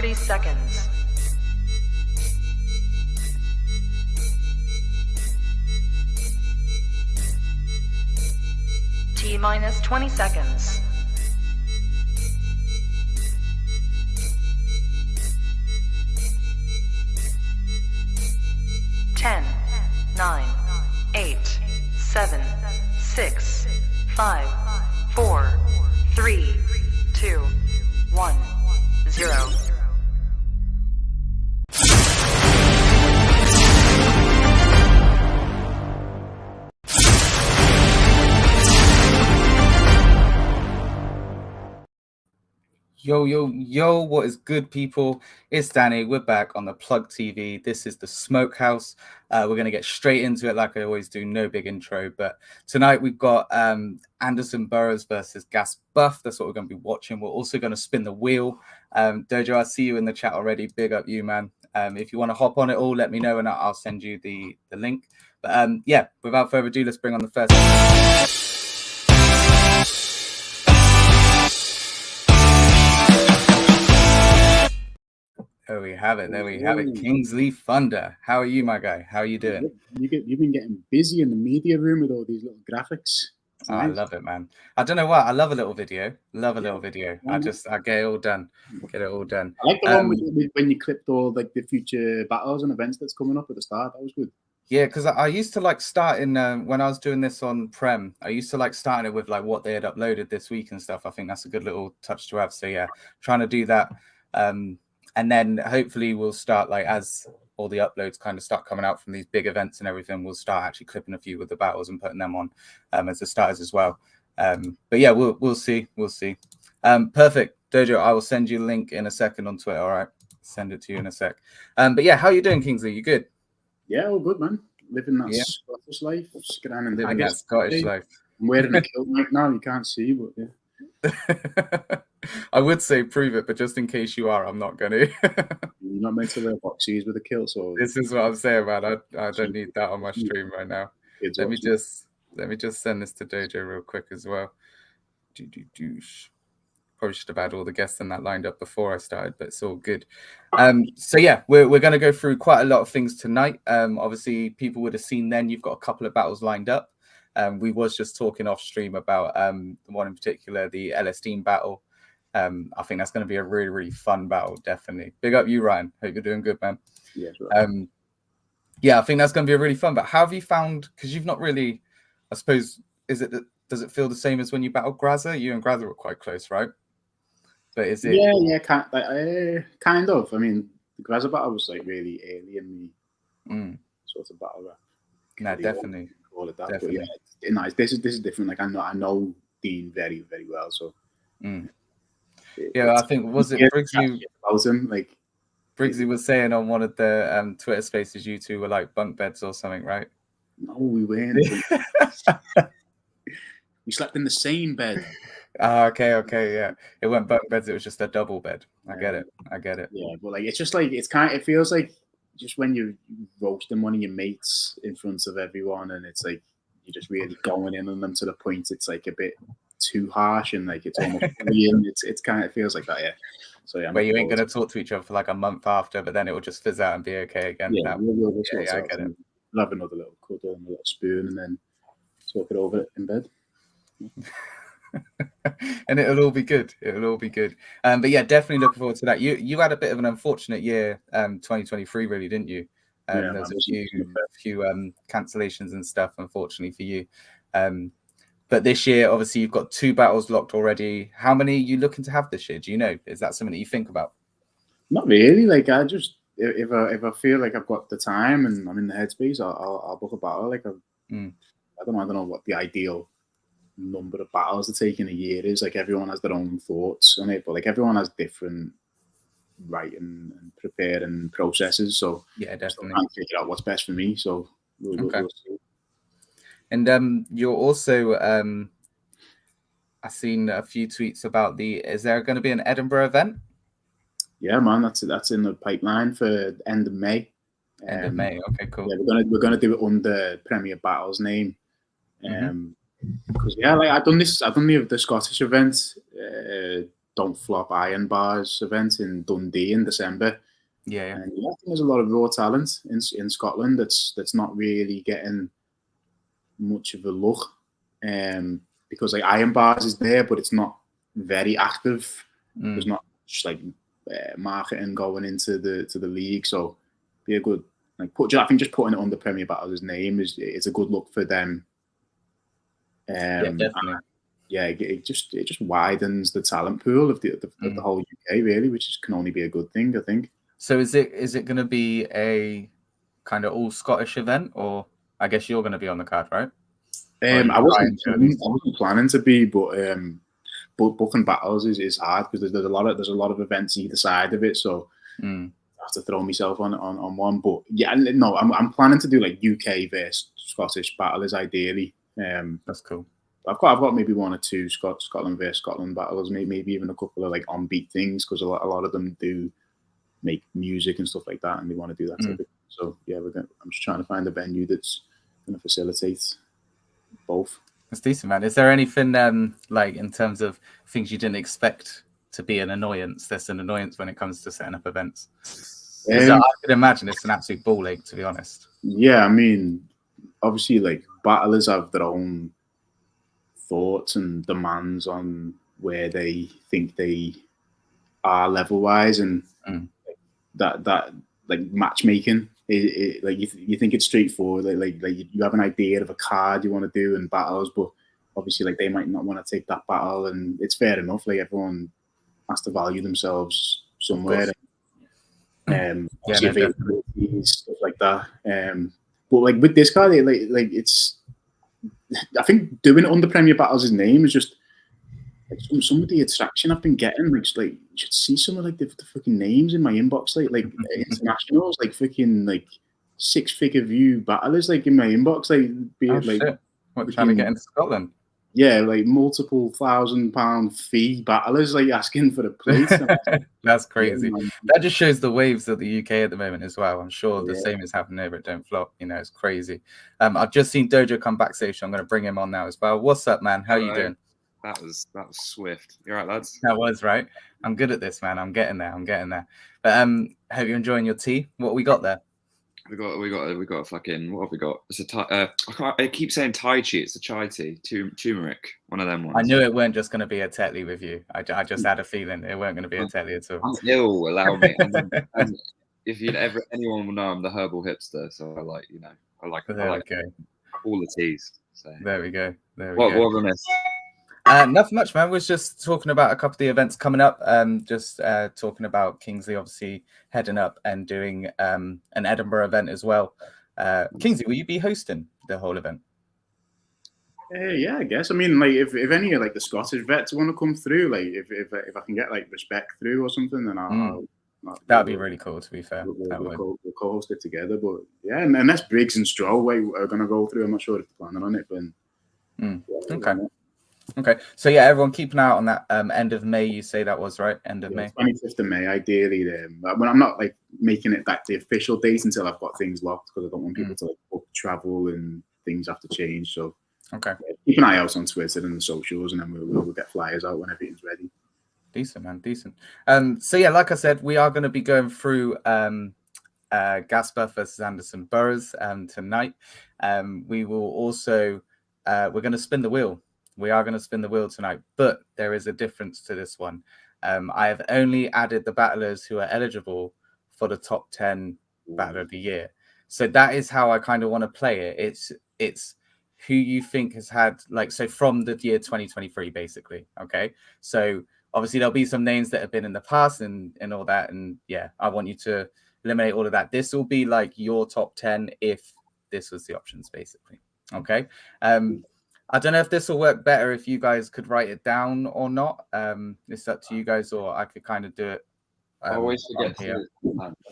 30 seconds. T-minus 20 seconds. Ten, 9, 8, 7, 6, 5, 4, 3, 2, 1, 0. Yo, what is good, people? It's Danny. We're back on the Plug TV. This is the Smokehouse. We're going to get straight into it like I always do. No big intro. But tonight we've got Aderson Burros versus Ghast. That's what we're going to be watching. We're also going to spin the wheel. Dojo, I see you in the chat already. Big up you, man. If you want to hop on it all, let me know and I'll send you the link. But yeah, without further ado, let's bring on the first. There we have it. Kingsley Thunder. How are you, my guy? How are you doing? You've been getting busy in the media room with all these little graphics. Oh, nice. I love it, man. I don't know why. I love a little video. Little video. I get it all done. I like the one when you clipped all like the future battles and events that's coming up at the start. That was good. Yeah, because I used to like start in when I was doing this on Prem. I used to like starting it with like what they had uploaded this week and stuff. I think that's a good little touch to have. So yeah, trying to do that. And then hopefully we'll start like as all the uploads kind of start coming out from these big events and everything, we'll start actually clipping a few with the battles and putting them on as the starters as well. But yeah, we'll see. Perfect. Dojo, I will send you a link in a second on Twitter. All right. Send it to you in a sec. But yeah, how are you doing, Kingsley? You good? Yeah, all good, man. Living that Scottish life. Living that Scottish life. I'm wearing a kilt right now. You can't see, but yeah. I would say prove it, but just in case you are, I'm not going to. You're not meant to wear boxies with a kilt, so this is what I'm saying, man. I don't need that on my stream right now. Let me just send this to Dojo real quick as well. Probably should have had all the guests in that lined up before I started, but it's all good. So yeah, we're going to go through quite a lot of things tonight. Obviously, people would have seen then you've got a couple of battles lined up. We was just talking off stream about the one in particular, the LS-Dean battle. I think that's going to be a really, really fun battle, definitely. Big up you, Ryan. Hope you're doing good, man. Yeah, right. Yeah, I think that's going to be a really fun battle. How have you found, because you've not really, I suppose, does it feel the same as when you battled Graza? You and Graza were quite close, right? But is it? Yeah, kind of. I mean, the Graza battle was like really early in the sort of battle rap. No, definitely. All of that, definitely. But yeah, nice. This is different. Like I know Dean very, very well. So yeah, I think was it Briggsy about him? Like Briggsy was saying on one of the Twitter spaces, you two were like bunk beds or something, right? No, we weren't. We slept in the same bed. Okay, yeah. It wasn't bunk beds. It was just a double bed. I get it. Yeah, but like it's just like it feels like just when you're roasting one of your mates in front of everyone, and it's like you're just really going in on them to the point it's like a bit too harsh and like it's almost bullying. It's kind of feels like that, yeah. So yeah, where you ain't gonna talk to each other for like a month after, but then it will just fizz out and be okay again. Yeah, we'll I get it. We'll have another little cuddle and a little spoon, and then talk it over in bed. And it'll all be good. But yeah, definitely looking forward to that. You had a bit of an unfortunate year, 2023, really, didn't you? There was a few cancellations and stuff, unfortunately for you. But this year, obviously, you've got 2 battles locked already. How many are you looking to have this year? Do you know? Is that something that you think about? Not really. Like I just if I feel like I've got the time and I'm in the headspace, I'll book a battle. Like I don't know what the ideal number of battles to take in a year is. Like everyone has their own thoughts on it, but like everyone has different writing and preparing processes. So yeah, definitely I'm figure out what's best for me. So we'll see. And you're also I've seen a few tweets about is there going to be an Edinburgh event? Yeah, man, that's in the pipeline for end of May. End of May, okay, cool. Yeah, we're gonna do it under Premier Battles name. Because like I've done the Scottish event Don't Flop Iron Bars event in Dundee in December. Yeah. And I think there's a lot of raw talent in Scotland that's not really getting much of a look, because like Iron Bars is there, but it's not very active. There's not much like marketing going into the league, so be a good I think just putting it under Premier Battles' name is a good look for them. Yeah, definitely. It just widens the talent pool of the whole UK, really, which can only be a good thing, I think. So is it going to be a kind of all Scottish event, or I guess you're going to be on the card, right? I wasn't planning to be, but booking battles is hard because there's a lot of events either side of it, so I have to throw myself on one. But yeah, no, I'm planning to do like UK versus Scottish battles ideally. That's cool. I've got maybe one or two Scotland versus Scotland battles, maybe even a couple of like on beat things, because a lot of them do make music and stuff like that, and they want to do that type of thing. So yeah, I'm just trying to find a venue that's going to facilitate both. That's decent, man. Is there anything like in terms of things you didn't expect to be an annoyance? There's an annoyance when it comes to setting up events. I could imagine it's an absolute ball ache, to be honest. Yeah, I mean, obviously, like battlers have their own thoughts and demands on where they think they are level wise, and that like matchmaking. Like you think it's straightforward, like you have an idea of a card you want to do in battles, but obviously like they might not want to take that battle, and it's fair enough. Like everyone has to value themselves somewhere, stuff like that. But like with this card, like it's, I think doing it under Premier Battles' name is just like some of the attraction I've been getting. Like you should see some of like the fucking names in my inbox, like internationals, like fucking like 6-figure view battlers, like in my inbox, like shit. What, trying to get into Scotland? Yeah, like multiple £1,000 fee battlers, like asking for a plate. That's crazy. That just shows the waves of the UK at the moment as well. I'm sure the same is happening over at Don't Flop. You know, it's crazy. I've just seen Dojo come backstage, so I'm going to bring him on now as well. What's up, man? How are you doing? That was swift. You all right, lads? That was right. I'm good at this, man. I'm getting there. But hope you're enjoying your tea. What we got there? We got a fucking, what have we got? It's a I keep saying Tai Chi. It's a chai tea, turmeric, one of them ones. I knew it weren't just going to be a Tetley with you. I just had a feeling it weren't going to be a Tetley at all. I'm ill, allow me. And if anyone will know, I'm the herbal hipster, so I like all the teas. So there we go. What have I missed? Nothing much, man. We're just talking about a couple of the events coming up. Just talking about Kingsley obviously heading up and doing an Edinburgh event as well. Kingsley, will you be hosting the whole event? Yeah, I guess. I mean, like if any of like the Scottish vets want to come through, like if I can get like Respect through or something, then that'd be really cool. To be fair, we'll co-host it together. But yeah, and unless Briggs and Stroll are going to go through, I'm not sure if they're planning on it. But Okay, so yeah, everyone keep an eye out on that. End of May, you say that was right? End of May, 25th of May, ideally. When I'm not like making it that the official date until I've got things locked, because I don't want people to like book travel and things have to change. So keep an eye out on Twitter and the socials, and then we'll get flyers out when everything's ready. Decent, man, decent. So yeah, like I said, we are going to be going through Ghast versus Aderson Burros tonight. We will also we're going to spin the wheel. We are going to spin the wheel tonight, but there is a difference to this one. I have only added the battlers who are eligible for the top 10 battler of the year. So that is how I kind of want to play it. It's who you think has had, like, so from the year 2023, basically. Okay. So obviously there'll be some names that have been in the past and all that. And yeah, I want you to eliminate all of that. This will be like your top 10 if this was the options, basically. Okay. I don't know if this will work better if you guys could write it down or not. It's up to you guys, or I could kind of do it. I always forget here.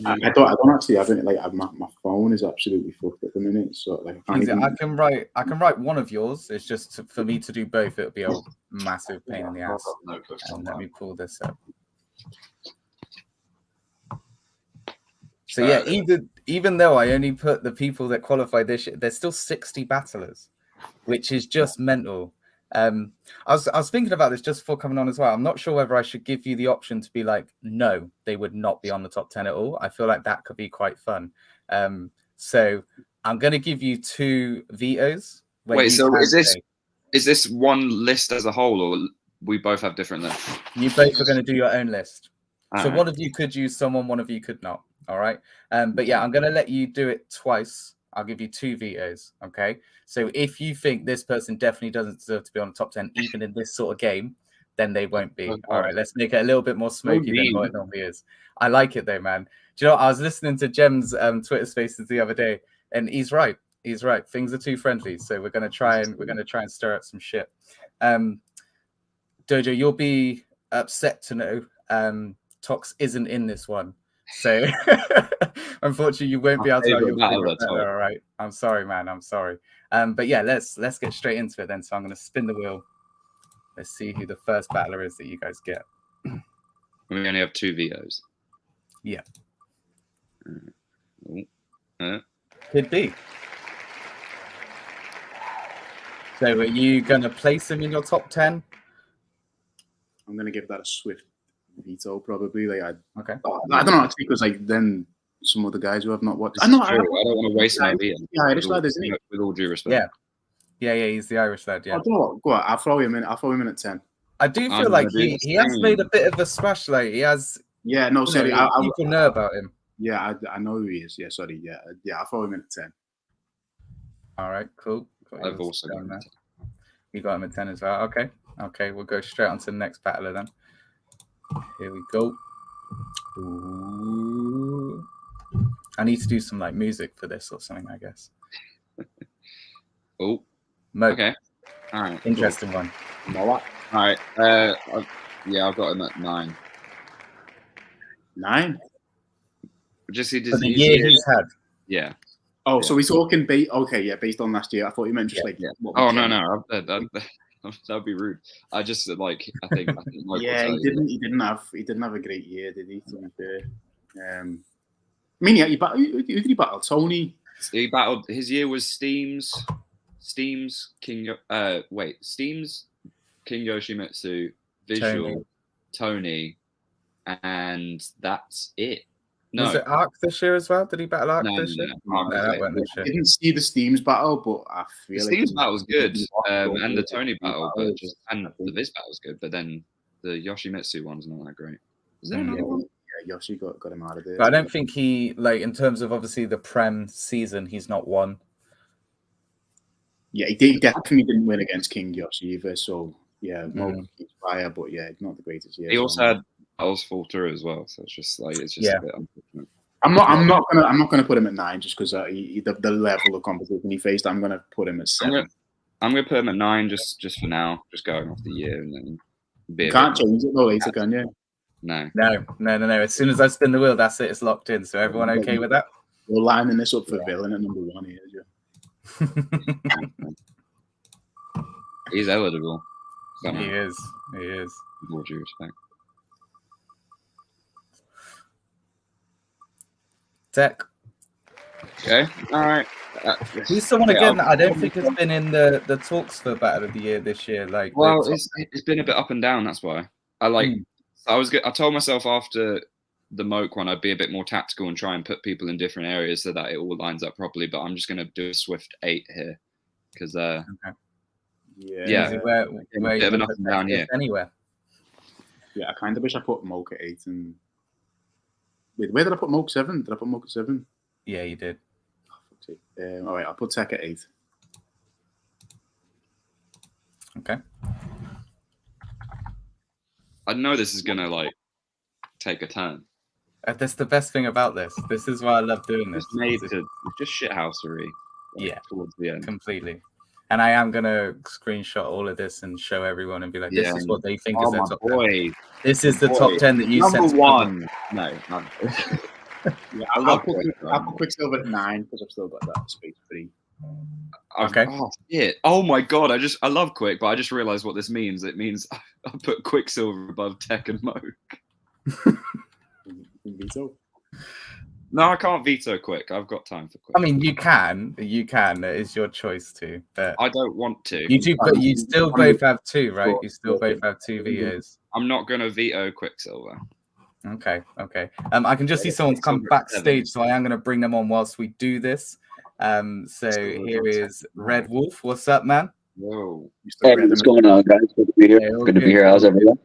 I don't actually have it. Like my phone is absolutely fucked at the minute, so like I can write one of yours. It's just for me to do both. It'll be a massive pain in the ass. And let me pull this up. So yeah, even though I only put the people that qualified this year, there's still 60 battlers, which is just mental. I was thinking about this just before coming on as well. I'm not sure whether I should give you the option to be like, no, they would not be on the top 10 at all. I feel like that could be quite fun. So I'm going to give you 2 vetoes. Wait, so is this one list as a whole, or we both have different lists? You both are going to do your own list. So right. one of you could use someone, one of you could not. All right. But yeah, I'm going to let you do it twice. I'll give you 2 vetoes. Okay. So if you think this person definitely doesn't deserve to be on the top 10, even in this sort of game, then they won't be. All right. Let's make it a little bit more smoky than what it normally is. I like it though, man. Do you know what? I was listening to Jem's Twitter Spaces the other day, and he's right. He's right. Things are too friendly. So we're going to try and stir up some shit. Dojo, you'll be upset to know Tox isn't in this one. So unfortunately you won't be able to tell your battle. All right. I'm sorry, man. I'm sorry. But yeah, let's get straight into it then. So I'm gonna spin the wheel. Let's see who the first battler is that you guys get. We only have 2 vetoes. Yeah. Could be. So are you gonna place him in your top 10? I'm gonna give that a swift veto, probably. Like okay. I don't know actually, because like then some of the guys who have not watched. I don't want to waste my veto. Yeah, Irish lad, isn't he? With all due respect. Yeah. He's the Irish lad. Yeah. I don't know. Go on. I'll throw him in at 10. I do feel like he has made a bit of a splash. Like he has. Yeah. No, sorry. People know about him. Yeah, I know who he is. Yeah, sorry. Yeah. I'll throw him in at 10. All right. Cool. I've also got him at 10. You got him at 10 as well. Okay. We'll go straight on to the next battler then. Here we go. Ooh. I need to do some like music for this or something, I guess. Oh. Mo. Okay. All right. Interesting one. All right. I've got him at 9. 9? Just for the year he's had. Yeah. Oh, so we're talking based on last year. I thought you meant just Oh no. That'd be rude. I just I think yeah, he didn't have a great year, did he? To be fair. I mean, yeah, who did he battle? Tony. He battled. His year was Steam's King Yoshimitsu, Visual, Tony, and that's it. No. Was it Arc this year as well? Did he battle Arc this year? No, that went this year. I didn't see the Steam's battle, but I feel the Steam's battle was good, and the Tony battle, and the Viz battle was good, but then the Yoshimitsu one's not that great. Is there another one? Yeah, Yoshi got him out of there. But I don't think he, like, in terms of obviously the Prem season, he's not won. Yeah, he definitely didn't win against King Yoshi either, so yeah, he's fire, but yeah, not the greatest year. He also had battles fall through as well, so it's just a bit unfortunate. I'm not gonna put him at 9 just because the level of competition he faced. I'm gonna put him at 7. I'm gonna put him at 9 just for now, just going off the year, and then you can't change it though later, can you? No. As soon as I spin the wheel, that's it. It's locked in. So everyone okay with that? We're lining this up for villain at number 1 here. He's eligible. He is. More due respect. Tech. Okay. All right. He's someone again that I don't think has been in the talks for Battle of the Year this year. Like, well, it's been a bit up and down. That's why I told myself after the Moke one I'd be a bit more tactical and try and put people in different areas so that it all lines up properly. But I'm just going to do a swift 8 here because where bit of an up and down here anywhere. Yeah, I kind of wish I put Moke at 8 and. Wait, where did I put Moke 7? Did I put Moke at 7? Yeah, you did. All right, I'll put Tech at 8. Okay. I know this is gonna take a turn. That's the best thing about this. This is why I love doing this. It's just shithousery. Towards the end, completely. And I am gonna screenshot all of this and show everyone and be like, "This is what they think is their top 10. This is the top 10 that you number sent 1." No. I'll put Quicksilver at 9 because I've still got that space free. Okay. Oh my god! I love Quick, but I just realized what this means. It means I put Quicksilver above Tech and Moke. No, I can't veto quick. I've got time for quick. I mean, you can. It is your choice to. But I don't want to. you do, but you still both have two, right? You still both have two vetoes. I'm not going to veto Quicksilver. Okay. I can just see someone's come backstage, so I am going to bring them on whilst we do this. So here is Red Wolf. What's up, man? Whoa. Hey, what's going on, guys? Good to be here. Good to be here. How's everyone?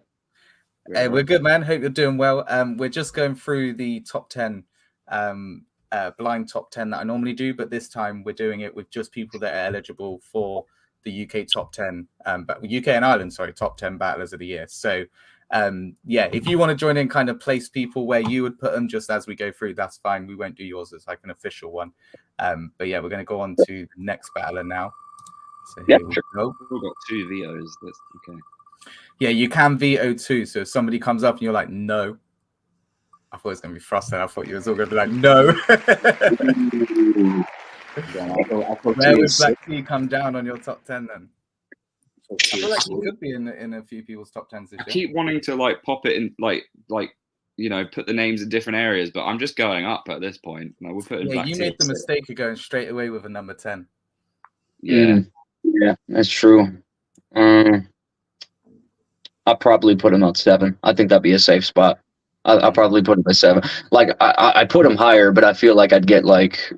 Hey, we're good, man. Hope you're doing well. We're just going through the top 10, blind top 10 that I normally do, but this time we're doing it with just people that are eligible for the UK top 10, but UK and Ireland, sorry, top 10 battlers of the year. So, if you want to join in, kind of place people where you would put them just as we go through, that's fine. We won't do yours as like an official one. But yeah, we're going to go on to the next battler now. So here we go. We've got 2 vetoes. That's okay. Yeah, you can veto too. So if somebody comes up and you're like, no, I thought it was going to be frustrating. I thought you was all going to be like, no. Where would Black Tea come down on your top 10 then? I feel like you could be in a few people's top 10s this year. I keep wanting to like pop it in, like put the names in different areas, but I'm just going up at this point. No, we'll put it. Yeah, you made the mistake of going straight away with a number 10. Yeah, yeah, that's true. I'll probably put him at 7. I think that'd be a safe spot. I'll probably put him at 7. Like I put him higher, but I feel like I'd get like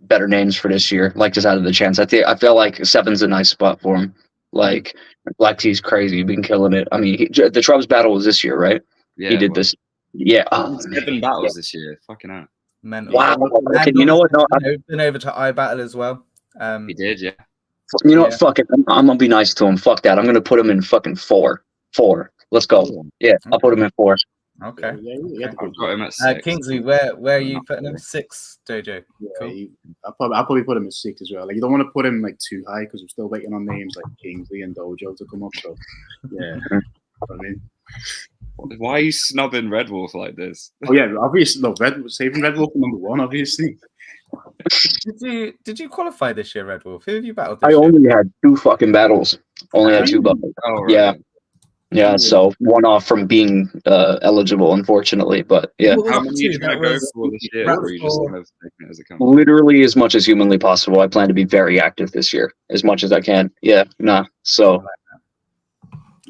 better names for this year. Like just out of the chance, I feel like 7's a nice spot for him. Like Black T's crazy, been killing it. I mean, the Trubs battle was this year, right? Yeah, he did this. Yeah, 7 battles this year. Fucking out. Mental. Wow. Okay, you know what? No, I've been over to iBattle as well. He did, yeah. You know what? Fuck it. I'm gonna be nice to him. Fuck that. I'm gonna put him in fucking 4. 4. Let's go. Yeah, I'll put him in 4. Okay. Yeah. I've got him at 6. Kingsley, where are you putting him? 6, Dojo. Yeah, cool. I'll probably put him at 6 as well. Like you don't want to put him like too high because we're still waiting on names like Kingsley and Dojo to come up. So yeah, I mean, why are you snubbing Red Wolf like this? Oh yeah, obviously. No, saving Red Wolf for number 1, obviously. Did you qualify this year, Red Wolf? Who have you battled? I only had 2 fucking battles. Only had 2 battles. Oh, right. Yeah. Yeah, so 1 off from being eligible, unfortunately, but yeah. How many did you go for this year? Or you just kind of taking it as it comes? Literally as much as humanly possible. I plan to be very active this year, as much as I can. Yeah, so.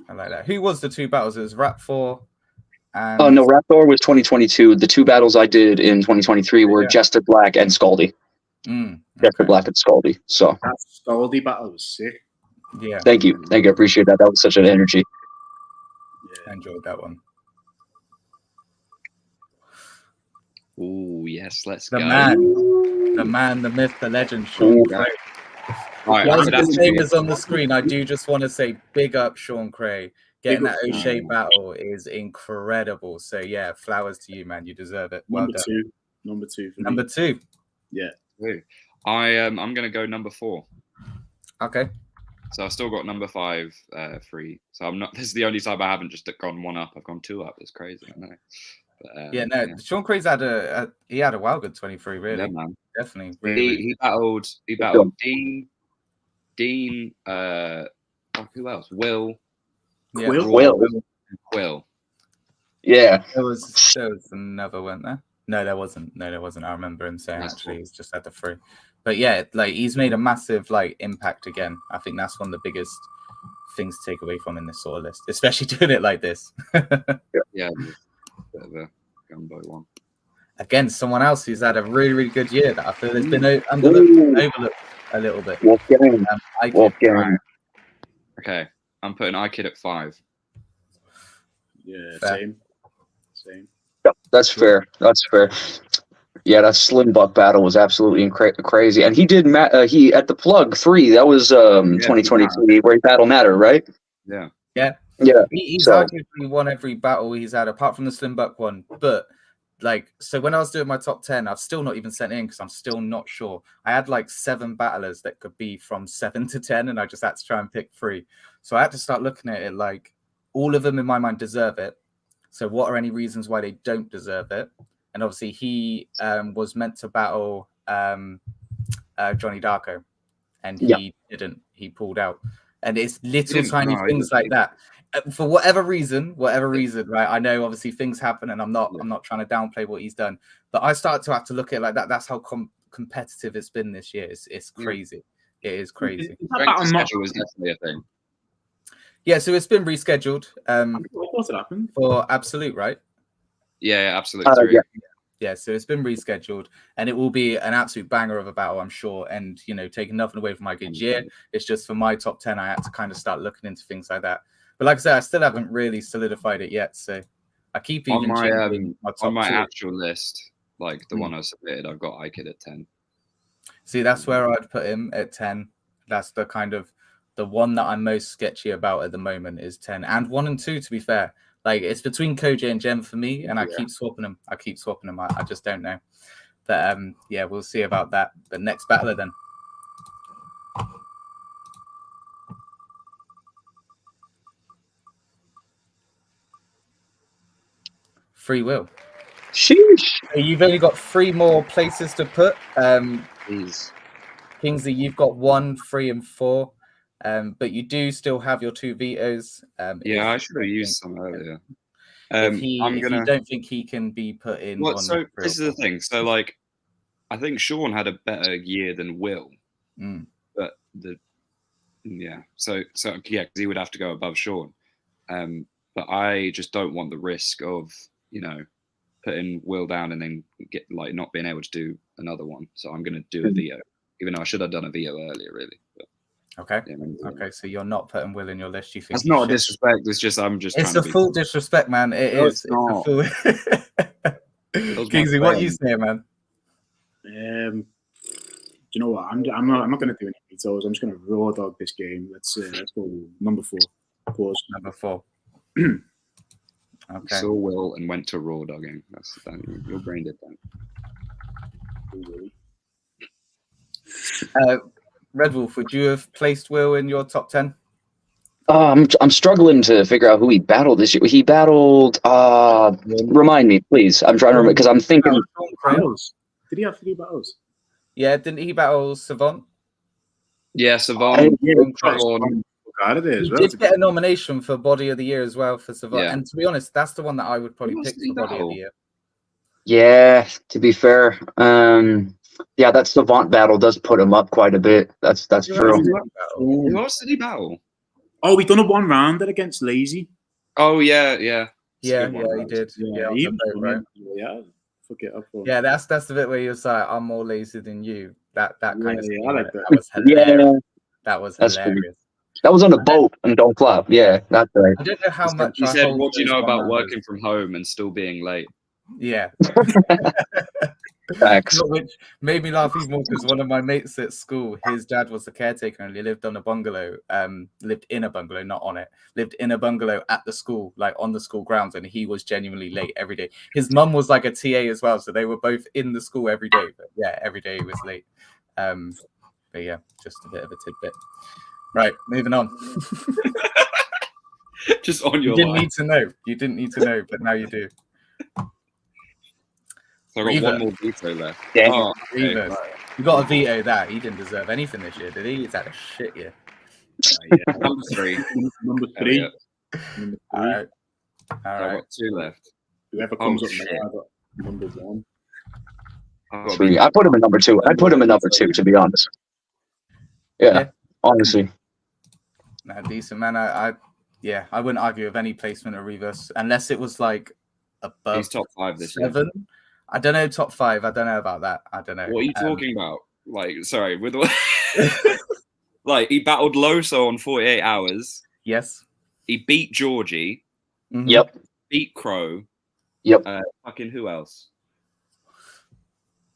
I like that. Who was the 2 battles? It was Raptor and... Oh, no, Raptor was 2022. The 2 battles I did in 2023 were Jester Black and Scaldy. Jester Black and Scaldy, so. That Scaldy battle was sick. Yeah. Thank you. I appreciate that. That was such an energy. I enjoyed that one. Oh yes, let's go. The man, the myth, the legend, Sean Cray. Right, while his name is on the screen, I do just want to say big up Sean Cray. Getting that O'Shea battle is incredible. So yeah, flowers to you, man. You deserve it. Well done. Number two. Number 2. Yeah. I'm gonna go number 4. Okay. So I've still got number 5 free. So I'm not. This is the only time I haven't just gone 1 up. I've gone 2 up. It's crazy, I know. But, Sean Cray's had a wild good 23, really. Yeah, man. Definitely. He battled Dean. Who else? Will. Yeah. Will. Yeah. There was another, weren't there? No, there wasn't. I remember him saying he's just had the 3. But yeah, like he's made a massive impact again. I think that's one of the biggest things to take away from in this sort of list, especially doing it like this. Yeah, bit of a gumbo one. Again, someone else who's had a really, really good year that I feel has been overlooked a little bit. Wolfgang. Okay, I'm putting iKid at 5. Yeah, Fair. Same. Yep, that's fair. Yeah, that Slim Buck battle was absolutely crazy, and he did. He at the Plug 3. That was 2023, where he battled Matter, right? Yeah. He's arguably won every battle he's had, apart from the Slim Buck one. But so when I was doing my top 10, I've still not even sent in because I'm still not sure. I had 7 battlers that could be from 7 to 10, and I just had to try and pick 3. So I had to start looking at it all of them in my mind deserve it. So what are any reasons why they don't deserve it? And obviously he was meant to battle Johnny Darko, and he didn't. He pulled out. And it's little tiny things like that. For whatever reason, right? I know obviously things happen, and I'm not trying to downplay what he's done, but I start to have to look at it like that. That's how competitive it's been this year. It's crazy. It is crazy. Schedule was definitely a thing. Yeah, so it's been rescheduled. What's happened for Absolute, right? Yeah, absolutely. Yeah, so it's been rescheduled, and it will be an absolute banger of a battle, I'm sure. And taking nothing away from my good year, it's just for my top 10, I had to kind of start looking into things like that. But like I said, I still haven't really solidified it yet, so I keep even changing my top on my 2. actual list, like the one I submitted, I've got Ikid at 10. See, that's where I'd put him at 10. That's the kind of the one that I'm most sketchy about at the moment is 10, and 1 and 2. To be fair. Like, it's between Koji and Gem for me, and I keep swapping them. I just don't know. But yeah, we'll see about that. The next battler then. Free will. Sheesh. So you've only got 3 more places to put. Please. Kingsley, you've got 1, 3, and 4. But you do still have your 2 vetoes. Yeah, I should have used some earlier. If you don't think he can be put in, well, so this is the thing. So, like, I think Sean had a better year than Will, but so yeah, because he would have to go above Sean. But I just don't want the risk of putting Will down and then not being able to do another one. So I'm going to do a veto, even though I should have done a veto earlier, really. But, okay. Okay, so you're not putting Will in your list. You think that's not a disrespect. It's just It's a full disrespect, man. It is. It's a full. Kingsley, what you say, man? Do you know what? I'm not going to do any vetoes. I'm just going to raw dog this game. Let's go number 4. Pause. Number 4. Okay. Saw Will and went to raw dogging. That's your brain did that. Red Wolf, would you have placed Will in your top 10? I'm struggling to figure out who he battled this year. He battled. Remind me, please. I'm trying to remember because I'm thinking. Battles. Did he have to do battles? Yeah, didn't he battle Savant? Yeah, Savant. He did get a nomination for Body of the Year as well for Savant. Yeah. And to be honest, that's the one that I would probably pick for Body of the Year. Yeah, to be fair. Yeah, that Savant battle does put him up quite a bit. That's true. Who else did he battle? Oh, we done a 1 rounder against Lazy. Oh yeah. Yeah, he did. Yeah, forget up. Yeah, that's the bit where you're like, I'm more lazy than you. That kind of thing. I like that. That was hilarious. That was hilarious. Cool. That was on the boat and don't clap. Yeah, that's right. I don't know how much. He said, "What do you know about working from home and still being late?" Yeah. Facts. Which made me laugh even more because one of my mates at school, his dad was the caretaker and he lived on a bungalow, lived in a bungalow, not on it, lived in a bungalow at the school, like on the school grounds, and he was genuinely late every day. His mum was like a TA as well, so they were both in the school every day, but yeah, every day he was late. But yeah, just a bit of a tidbit. Right, moving on. Just on your You didn't need to know. You didn't need to know, but now you do. So I got one more veto left. Dang. Oh, okay. You got a veto that. He didn't deserve anything this year, did he? He's had a shit year. Yeah, number 3. Number 3. All right. I got 2 left. Whoever comes up now, I got number 1. 3. I put him in number 2. I put him in number 2, to be honest. Yeah. Honestly. Nah, decent, man. I wouldn't argue with any placement of Reverse unless it was like above. He's top 5 this 7. year. I don't know, top 5. I don't know about that. I don't know. What are you talking about? Like, sorry, with like he battled Loso on 48 hours. Yes. He beat Georgie. Mm-hmm. Yep. Beat Crow. Yep. Fucking who else?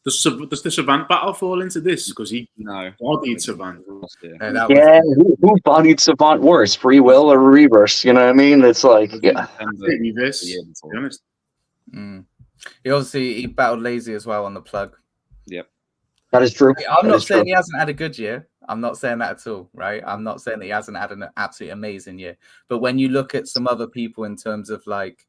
Does the Savant battle fall into this? Because he bodied Savant. Who bodied Savant worse, Free Will or Reverse? You know what I mean? It's like, yeah. Reverse, to be honest. He battled Lazy as well on the plug. Yep. That is true. I'm not saying he hasn't had a good year. I'm not saying that at all, right? I'm not saying that he hasn't had an absolutely amazing year. But when you look at some other people in terms of like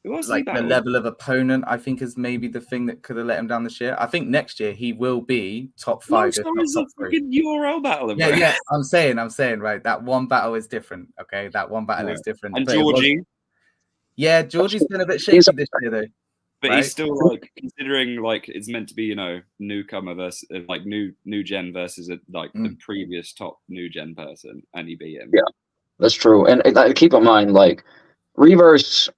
Who else like the level of opponent, I think, is maybe the thing that could have let him down this year. I think next year he will be top 5. If not top 3. URL battle. Yeah. I'm saying, right. That one battle is different. Okay, that one battle is different. And Georgie. Georgie's been a bit shaky this year, though. But he's still like, considering like it's meant to be, newcomer versus like new gen versus the previous top new gen person, and he beat him. Yeah, that's true. And keep in mind, like, Reverse,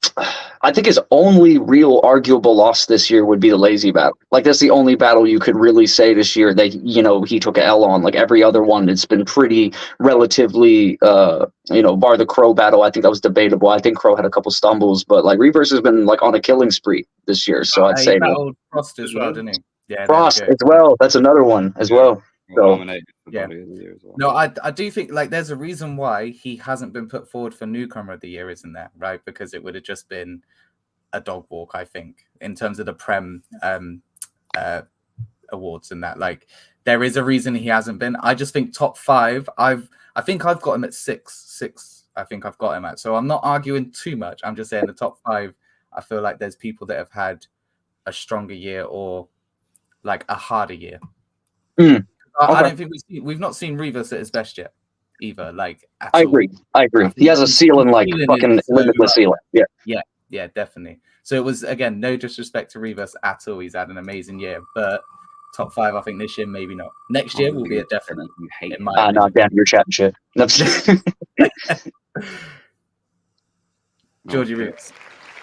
I think his only real arguable loss this year would be the lazy battle. Like, that's the only battle you could really say this year that, he took an L on. Like, every other one, it's been pretty relatively, bar the Crow battle. I think that was debatable. I think Crow had a couple stumbles, but, like, Reverse has been, like, on a killing spree this year. So I'd say he battled Frost as well, didn't he? Yeah, Frost as well. That's another one as well. So, yeah. No, I do think like there's a reason why he hasn't been put forward for newcomer of the year, isn't there? Right, because it would have just been a dog walk, I think, in terms of the Prem awards and that. Like, there is a reason he hasn't been. I just think top 5. I think I've got him at 6. I think I've got him at. So I'm not arguing too much. I'm just saying the top 5. I feel like there's people that have had a stronger year or like a harder year. Okay. I don't think we've not seen Reverse at his best yet, either. Like, I agree. He has a ceiling, like fucking limitless ceiling. Yeah, definitely. So it was, again, no disrespect to Reverse at all. He's had an amazing year, but top 5, I think this year maybe not. Next year will be a definite. You hate no, damn, you're chatting shit. Georgie Roots.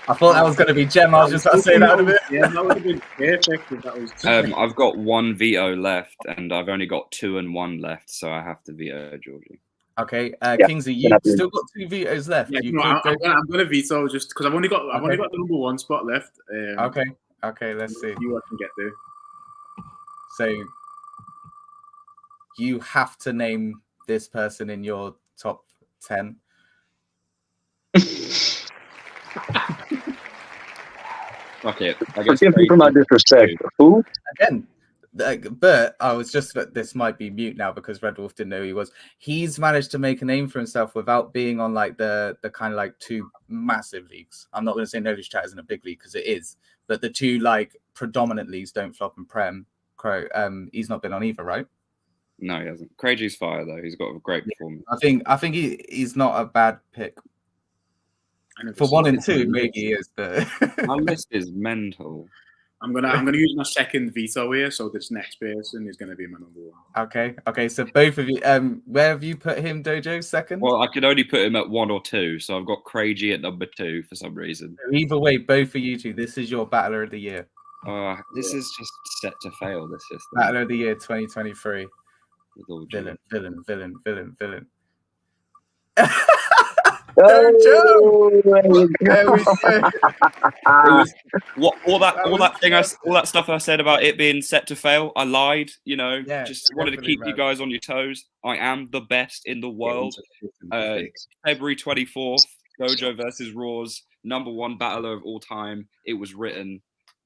I thought that was going to be Gem. I was just about to say that in a bit. Yeah, that would have been perfect if that was. I've got 1 veto left, and I've only got 2 and 1 left, so I have to veto Georgie. Okay, Kingsley, you've still got 2 vetoes left. Yeah, I'm going to veto just because I've only got the number 1 spot left. Okay, let's see. You can get there. So you have to name this person in your top 10. Okay, forgive me for my disrespect. Who? Again, but I was just, this might be mute now because Red Wolf didn't know who he was. He's managed to make a name for himself without being on like the kind of like 2 massive leagues. I'm not going to say Knowledge Chat isn't a big league because it is, but the 2 like predominant leagues, Don't Flop and Prem. Crow, he's not been on either, right? No, he hasn't. Craigy's fire though. He's got a great performance. I think he's not a bad pick. For 1 and 2, maybe he is, but my list is mental. I'm gonna use my second veto here, so this next person is gonna be my number 1. Okay. So both of you, where have you put him, Dojo? Second? Well, I could only put him at 1 or 2, so I've got Craigy at number 2 for some reason. Either way, both of you two, this is your Battler of the Year. This is just set to fail. This system. Battler of the Year 2023. Villain. Dojo! There we go. All that stuff I said about it being set to fail, I lied. Just wanted to keep you guys on your toes. I am the best in the world. February 24th, Dojo versus Raw's number 1 battler of all time. It was written.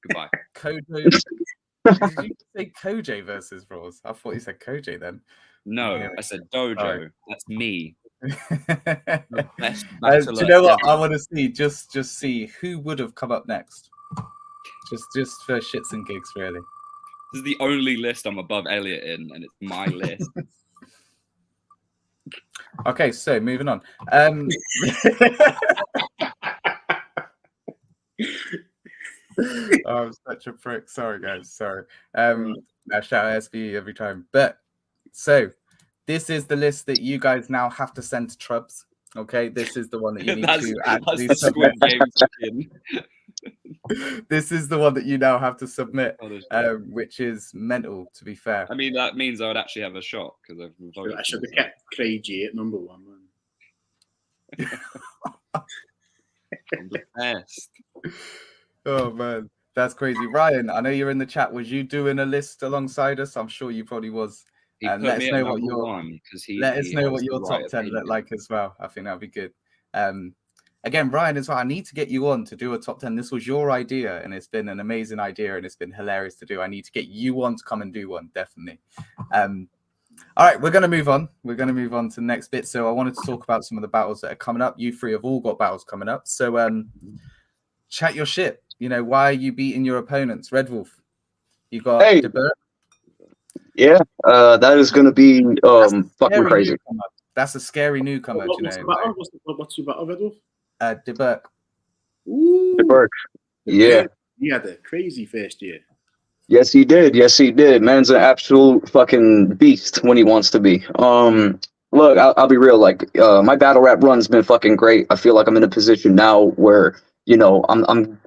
Goodbye. Kojo. Did you say Kojo versus Raw's? I thought you said Kojo then. No, I said Dojo. Right. That's me. Do you know what I want to see? Just see who would have come up next. Just for shits and gigs, really. This is the only list I'm above Elliot in, and it's my list. Okay, so moving on. Oh, I'm such a prick. Sorry, guys. Sorry. I shout out SBE every time. But so this is the list that you guys now have to send to Trubs. Okay, this is the one that you need to actually submit. This is the one that you now have to submit, which is mental, to be fair. I mean, that means I would actually have a shot because I should have kept Craigie at number 1. I'm the best. Oh man, that's crazy. Ryan, I know you're in the chat. Was you doing a list alongside us? I'm sure you probably was. Let us know what your top 10 look like as well. I think that'd be good. Again, Ryan, as well, I need to get you on to do a top 10. This was your idea, and it's been an amazing idea, and it's been hilarious to do. I need to get you on to come and do one, definitely. All right, we're going to move on. We're going to move on to the next bit. So I wanted to talk about some of the battles that are coming up. You 3 have all got battles coming up. So chat your shit. You know, why are you beating your opponents? Red Wolf, you got Hey. DeBerk. Yeah, that is going to be fucking crazy. Newcomer. That's a scary newcomer. What's You the know, battle? What's your battle, Red Wolf? DeBerk. Ooh, DeBerk. Yeah. He had a crazy first year. Yes, he did. Yes, he did. Man's an absolute fucking beast when he wants to be. Look, I'll be real. Like, my battle rap run's been fucking great. I feel like I'm in a position now where, you know, I'm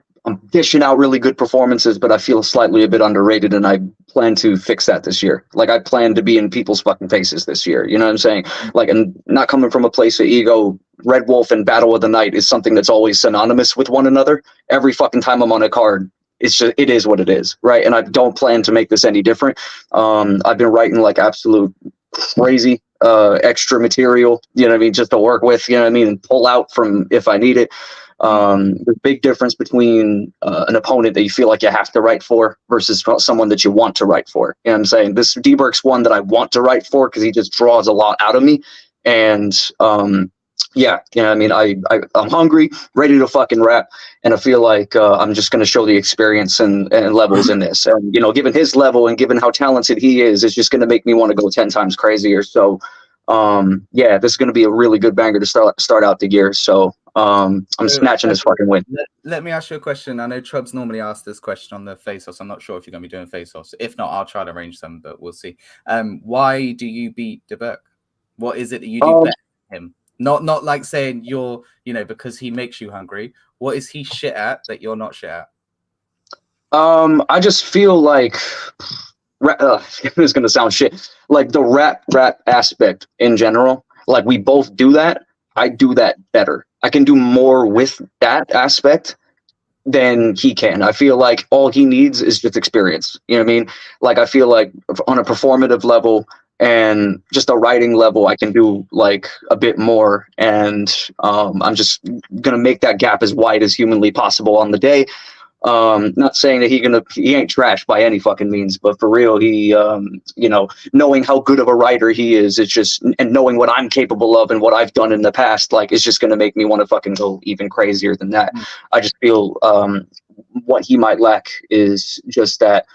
dishing out really good performances, but I feel slightly a bit underrated, and I plan to fix that this year. Like, I plan to be in people's fucking faces this year. You know what I'm saying? Like, and not coming from a place of ego. Red Wolf and Battle of the Night is something that's always synonymous with one another. Every fucking time I'm on a card, it's just, it is what it is, right? And I don't plan to make this any different. I've been writing like absolute crazy extra material, you know what I mean, just to work with, you know what I mean, and pull out from if I need it. The big difference between an opponent that you feel like you have to write for versus someone that you want to write for. You know what I'm saying? This DeBerk's one that I want to write for because he just draws a lot out of me. And yeah, you know what I mean? I'm hungry, ready to fucking rap, and I feel like I'm just going to show the experience and levels in this. And, you know, given his level and given how talented he is, it's just going to make me want to go 10 times crazier. So, yeah, this is going to be a really good banger to start out the year. So, I'm snatching this fucking win. Let me ask you a question. I know Trubs normally asks this question on the face-offs. I'm not sure if you're going to be doing face-offs. If not, I'll try to arrange some, but we'll see. Why do you beat DeBerk? What is it that you do better than him? Not like saying you're, you know, because he makes you hungry. What is he shit at that you're not shit at? I just feel like it's gonna sound shit. Like the rap aspect in general. Like we both do that. I do that better. I can do more with that aspect than he can. I feel like all he needs is just experience. You know what I mean? Like I feel like on a performative level and just a writing level, I can do like a bit more, and I'm just gonna make that gap as wide as humanly possible on the day. Not saying that he ain't trash by any fucking means, but for real, he you know, knowing how good of a writer he is, it's just, and knowing what I'm capable of and what I've done in the past, like it's just gonna make me want to fucking go even crazier than that. I just feel what he might lack is just that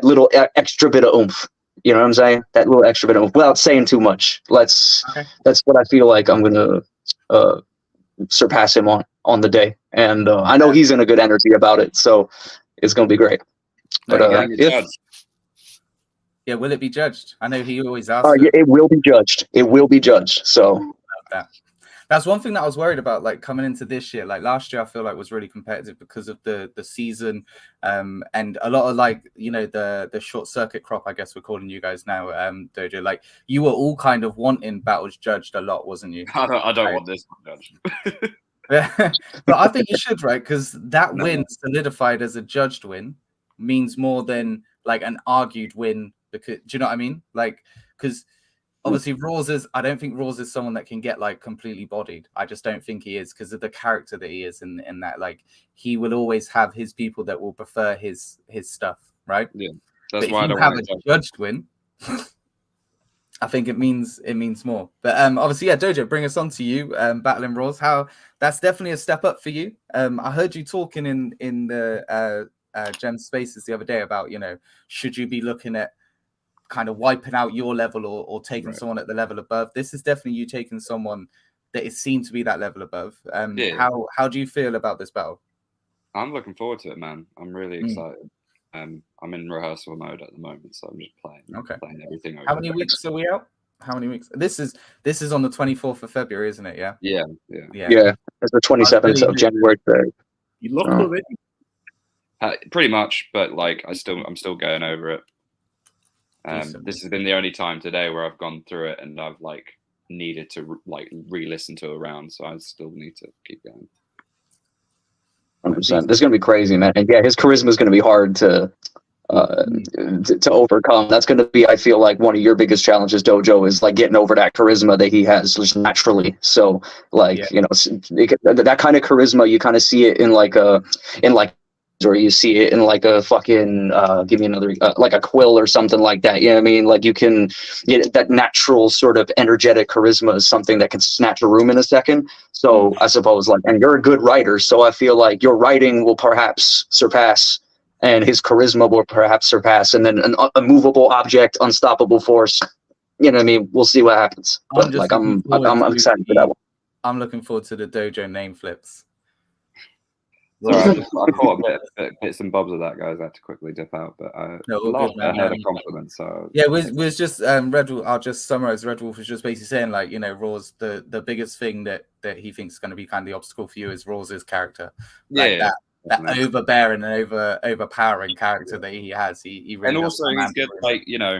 little extra bit of oomph. You know what I'm saying? That little extra bit of, without saying too much. That's what I feel like I'm gonna surpass him on the day, and I know he's in a good energy about it, so it's gonna be great. But yeah, will it be judged? I know he always asks. Yeah, it will be judged. It will be judged. So that's one thing that I was worried about, like coming into this year. Like last year, I feel like was really competitive because of the season, and a lot of like, you know, the short circuit crop, I guess we're calling you guys now, Dojo. Like you were all kind of wanting battles judged a lot, wasn't you? I don't want this one judged. But I think you should, right? Because that win solidified as a judged win means more than like an argued win. Because do you know what I mean? Like, because obviously I don't think Rawls is someone that can get like completely bodied. I just don't think he is, because of the character that he is in that. Like he will always have his people that will prefer his stuff, right? Yeah, that's but why if I you don't have want a judged win. I think it means more. But obviously, yeah, Dojo, bring us on to you, battling Rawls. How that's definitely a step up for you. I heard you talking in the Gem Spaces the other day about, you know, should you be looking at kind of wiping out your level or taking someone at the level above. This is definitely you taking someone that is seen to be that level above. How do you feel about this battle? I'm looking forward to it, man. I'm really excited. I'm in rehearsal mode at the moment, so I'm just playing everything over. How many weeks are we out? How many weeks? This is on the 24th of February, isn't it? Yeah. It's the 27th of January. You locked already? Pretty much, but like I'm still going over it. This has been the only time today where I've gone through it and I've like needed to re-listen to a round, so I still need to keep going. 100%. This is gonna be crazy, man. And yeah, his charisma is gonna be hard to overcome. That's gonna be, I feel like, one of your biggest challenges, Dojo, is like getting over that charisma that he has just naturally. So like, you know, that kind of charisma, you kind of see it in like or you see it in like a fucking give me another like a Quill or something like that. You know what I mean? Like you can get that natural sort of energetic charisma is something that can snatch a room in a second. So I suppose like, and you're a good writer, so I feel like your writing will perhaps surpass, and his charisma will perhaps surpass, and then an immovable object, unstoppable force. You know what I mean? We'll see what happens. But like I'm excited for that one. I'm looking forward to the dojo name flips. Sorry, I caught a bit bits and bobs of that, guys. I had to quickly dip out, but I had a compliment. So yeah, was just Red Wolf. I'll just summarize. Red Wolf was just basically saying, like, you know, Raw's the biggest thing that he thinks is going to be kind of the obstacle for you is Raw's character. Like that overbearing and overpowering character that he has. He really, and also he's good. Like, you know,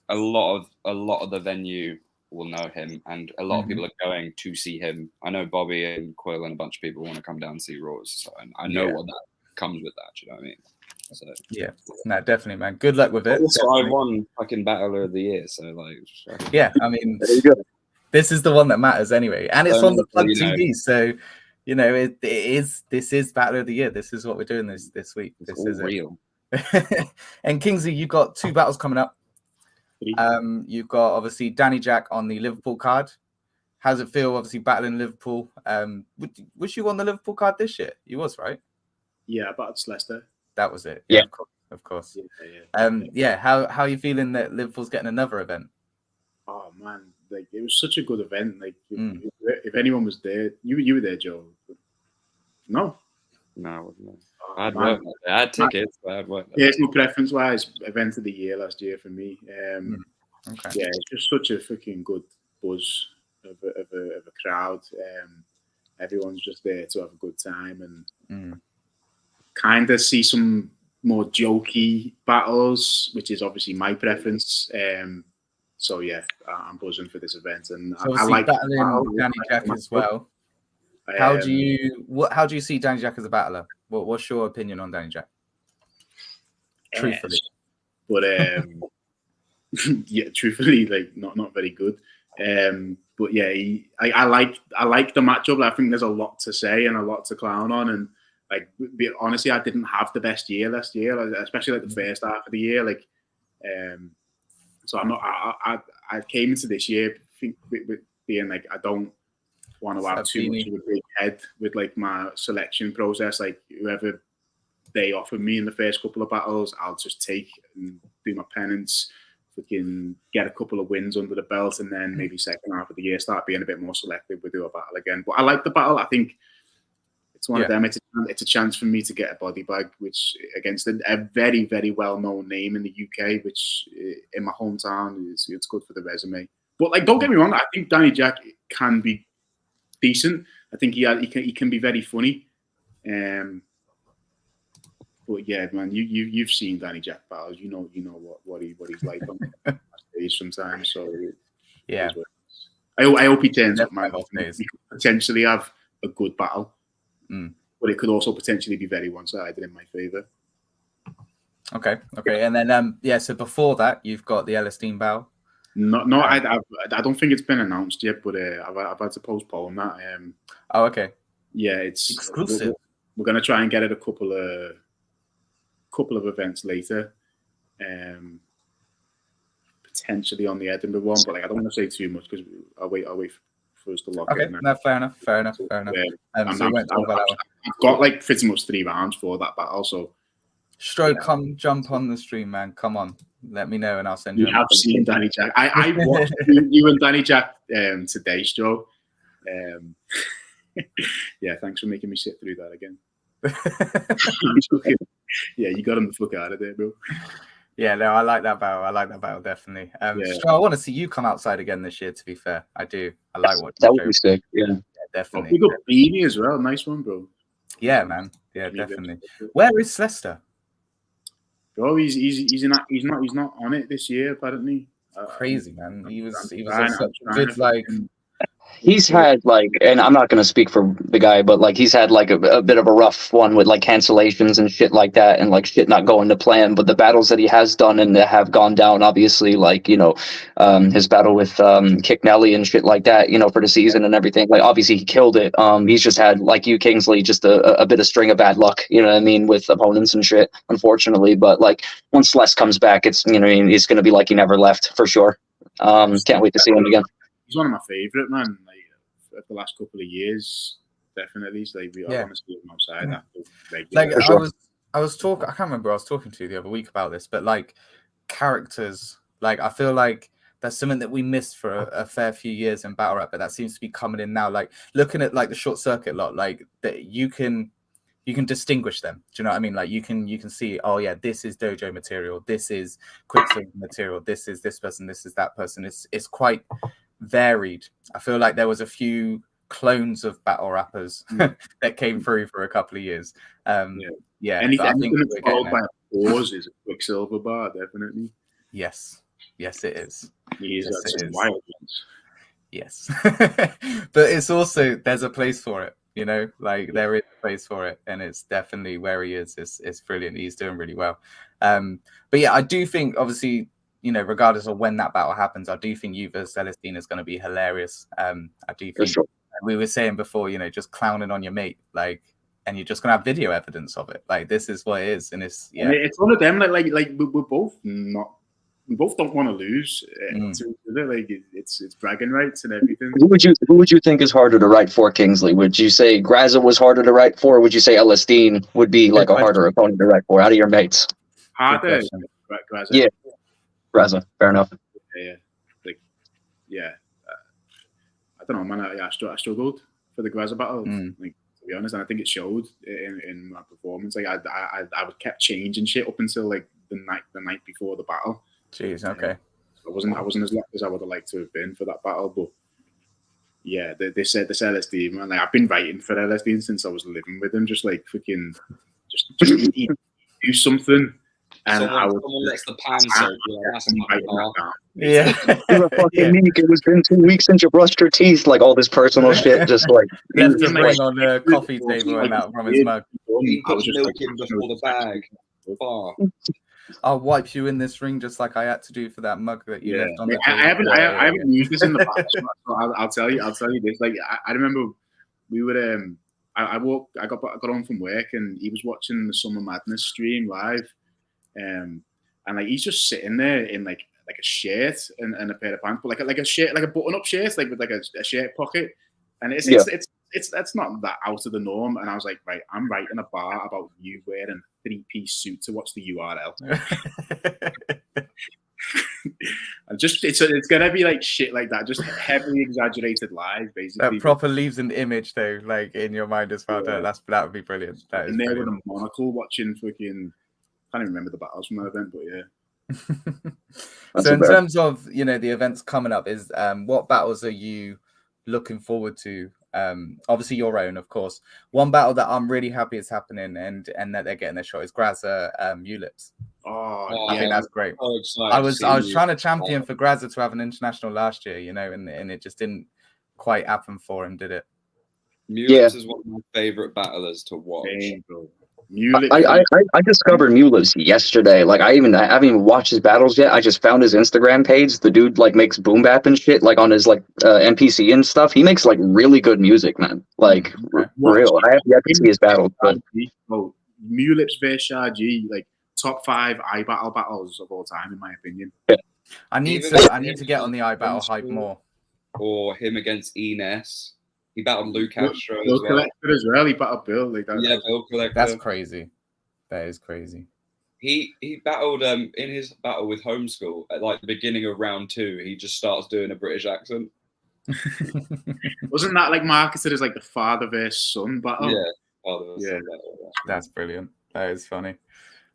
a lot of the venue will know him, and a lot of people are going to see him. I know Bobby and Quill and a bunch of people want to come down and see Raws, so I know what that comes with that. You know what I mean? So yeah, no, definitely, man. Good luck with it. Also, I won fucking Battler of the Year, so like, yeah, I mean, this is the one that matters anyway, and it's on the Plug TV, so you know this is Battler of the Year. This is what we're doing this week. This is real. And Kingsley, you've got 2 battles coming up. You've got obviously Danny Jack on the Liverpool card. How does it feel, obviously, battling Liverpool? Was you on the Liverpool card this year? You was, right? Yeah, but it's Leicester. That was it. Yeah, of course. Yeah. How are you feeling that Liverpool's getting another event? Oh man, like it was such a good event. Like if anyone was there, you were there, Joe. No, I wasn't. I had tickets, but I had work. Yeah, it's no preference-wise event of the year last year for me. Okay. Yeah, it's just such a freaking good buzz of a crowd. Everyone's just there to have a good time and kind of see some more jokey battles, which is obviously my preference. So yeah, I'm buzzing for this event, and so I like battling Danny Jack as well. How do you see Danny Jack as a battler? What's your opinion on Danny Jack? Truthfully, but yeah, truthfully, like not very good. But yeah, I like the matchup. I think there's a lot to say and a lot to clown on, and like honestly, I didn't have the best year last year, especially like the first half of the year. Like, so I'm not. I came into this year with being like I don't want to have too much of a big head with like my selection process. Like whoever they offer me in the first couple of battles, I'll just take and do my penance, fucking get a couple of wins under the belt, and then maybe second half of the year start being a bit more selective with do a battle again. But I like the battle. I think it's one of them. It's a chance for me to get a body bag, which against a very, very well-known name in the UK, which in my hometown it's good for the resume. But like, don't get me wrong, I think Danny Jack can be decent. I think he can be very funny. But yeah, man, you've seen Danny Jack battles. You know what he's like on stage sometimes. So yeah, I hope he turns up, man. We could potentially have a good battle, but it could also potentially be very one-sided in my favor. Okay, and then so before that, you've got the Ellerstein battle. No, I don't think it's been announced yet, but I've had to postpone that. Oh, okay. Yeah, it's exclusive. We're gonna try and get it a couple of events later, potentially on the Edinburgh one. But like, I don't want to say too much because I'll wait for us to lock it. No, fair enough. I've got like pretty much 3 rounds for that battle, so. Stroke, come jump on the stream, man. Come on, let me know and I'll send you. I've seen Danny Jack. I watched you and Danny Jack today, Stroke. Yeah, thanks for making me sit through that again. Yeah, you got him the fuck out of there, bro. Yeah, no, I like that battle. Definitely. Stroke, I want to see you come outside again this year. To be fair, I do. I like what that would be sick. Yeah, definitely. We got Beanie as well. Nice one, bro. Yeah, man. Yeah, definitely. Where is Leicester? Bro, he's not on it this year apparently. Crazy, man. He was such good like He's had like, and I'm not going to speak for the guy, but like he's had like a bit of a rough one with like cancellations and shit like that, and like shit not going to plan. But the battles that he has done and that have gone down, obviously, like his battle with Kick Nelly and shit like that, for the season and everything. Like obviously he killed it. He's just had, like you, Kingsley, just a bit of string of bad luck. You know what I mean, with opponents and shit, unfortunately. But like once Les comes back, it's it's going to be like he never left for sure. Can't wait to see him again. He's one of my favorite, man. Like the last couple of years, definitely. So like, I want to see him outside. Like I was talking. I can't remember who I was talking to the other week about this, but like characters. Like I feel like that's something that we missed for a fair few years in battle rap, but that seems to be coming in now. Like looking at like the Short Circuit lot, like that you can distinguish them. Do you know what I mean? Like you can see, oh yeah, this is dojo material, this is Quicksilver material, this is this person, this is that person. It's quite varied. I feel like there was a few clones of battle rappers that came through for a couple of years. Anything that's followed by a pause is a Quicksilver bar, definitely. Yes, it is. He is some wild ones. Yes. But it's also, there's a place for it, like there is a place for it, and it's definitely where he is. It's brilliant. He's doing really well. But yeah, I do think, obviously, regardless of when that battle happens, I do think you versus Celestine is going to be hilarious. I do think, sure. We were saying before, just clowning on your mate, like, and you're just going to have video evidence of it. Like, this is what it is. And it's one of them, like we both don't want to lose to each other. Like it's bragging rights and everything. Who would you think is harder to write for, Kingsley? Would you say Graza was harder to write for, or would you say Celestine would be like a harder opponent to write for out of your mates? Harder, Graza. Yeah, Graza. Fair enough. Yeah. I don't know, man. I struggled for the Graza battle. Like, to be honest, and I think it showed in my performance. Like I kept changing shit up until like the night before the battle. Jeez, okay. I wasn't as locked as I would have liked to have been for that battle, but yeah, they said the LSD, man. Like I've been writing for LSD since I was living with him, just like freaking, just do something. And someone lets the pan soak. Yeah. It was been 2 weeks since you brushed your teeth, like all this personal shit, just like left the ring on the coffee table and out from his mug. He put milk in before the bag. I'll wipe you in this ring just like I had to do for that mug that you left on the table. I haven't used this in the past. So I'll tell you this. Like I remember we would I got home from work and he was watching the Summer Madness stream live. And like he's just sitting there in like a shirt and a pair of pants, but like a shirt, like a button-up shirt, like with like a shirt pocket. And it's that's not that out of the norm. And I was like, right, I'm writing a bar about you wearing a 3-piece suit to watch the URL. And just it's gonna be like shit like that, just heavily exaggerated lies, basically. That proper leaves an image though, like in your mind as well. Yeah. That would be brilliant. That is there with a monocle watching fucking. I can't even remember the battles from that event, but yeah. So in terms of the events coming up, is what battles are you looking forward to? Obviously your own, of course. One battle that I'm really happy is happening and that they're getting their shot is Graza Mulips. I think that's great. I was trying to champion for Graza to have an international last year, and it just didn't quite happen for him, did it? Mulips is one of my favorite battlers to watch. I discovered Mulips yesterday. Like I haven't even watched his battles yet. I just found his Instagram page. The dude like makes boom bap and shit, like on his like NPC and stuff. He makes like really good music, man. Like for real. I have yet to see his battles. But Mulips vs Shaji, like top 5 iBattle battles of all time, in my opinion. Yeah. I need to get on the iBattle hype more. Or him against Ines. He battled Luke Castro Bill Collector as well. He battled Bill. Bill Collector. That's crazy. That is crazy. He battled in his battle with Homeschool at like the beginning of round 2. He just starts doing a British accent. Wasn't that like marketed as like the father versus son battle? Yeah, father versus son battle. That's brilliant. That is funny.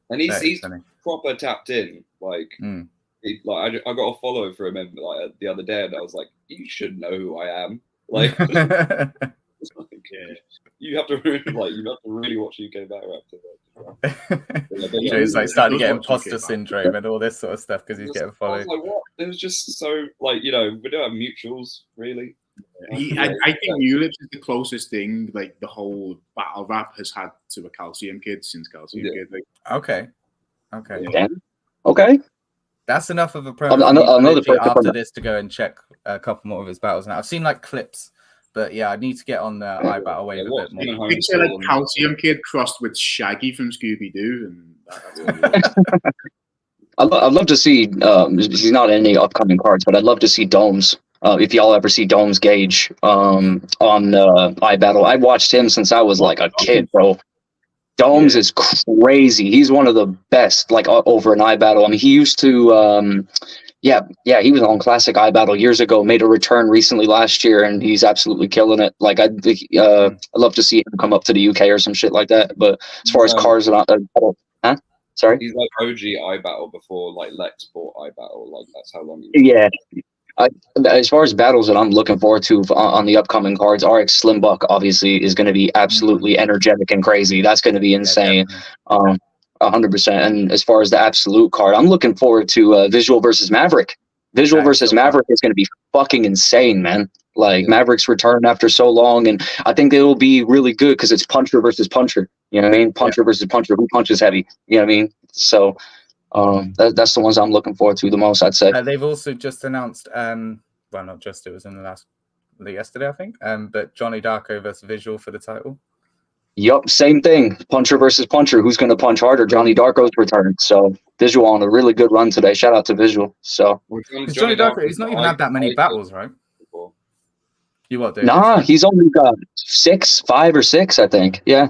And he's proper tapped in. Like, I got a follow for him like the other day, and I was like, you should know who I am. Like, you have to really watch UK battle rap. He's like starting to get imposter syndrome and all this sort of stuff because he's getting followed. Like, what? It was just so like we don't have mutuals really. I think Mulips is the closest thing like the whole battle rap has had to a Calcium Kid since Calcium Kid. Like, Okay. Yeah. Okay. That's enough of a I'm promo another person after this to go and check a couple more of his battles. Now I've seen like clips, but yeah, I need to get on the iBattle wave a bit more. Picture like Calcium Kid crossed with Shaggy from Scooby Doo, and I'd love to see. He's not in any upcoming cards, but I'd love to see Domes. If y'all ever see Domes Gage on iBattle, I watched him since I was like a kid, bro. Domes is crazy. He's one of the best, like over in iBattle. I mean, he used to, he was on Classic iBattle years ago. Made a return recently last year, and he's absolutely killing it. Like I'd love to see him come up to the UK or some shit like that. But as far as cars, sorry. He's like OG iBattle before like Lex bought iBattle. Like that's how long. As far as battles that I'm looking forward to on the upcoming cards, RX Slimbuck obviously is going to be absolutely energetic and crazy. That's going to be insane, 100%. And as far as the absolute card, I'm looking forward to Visual versus Maverick. Visual versus Maverick is going to be fucking insane, man. Like Maverick's return after so long, and I think it will be really good because it's puncher versus puncher. You know what I mean? Puncher versus puncher. Who punches heavy? You know what I mean? So. That's the ones I'm looking forward to the most, I'd say. They've also just announced, well, not just, it was in yesterday, I think, but Johnny Darko versus Visual for the title. Yup, same thing. Puncher versus puncher. Who's going to punch harder? Johnny Darko's return. So Visual on a really good run today. Shout out to Visual. So Johnny Darko, he's not even had that many battles, right? You what, dude? Nah, he's only got 5 or 6, I think. Yeah.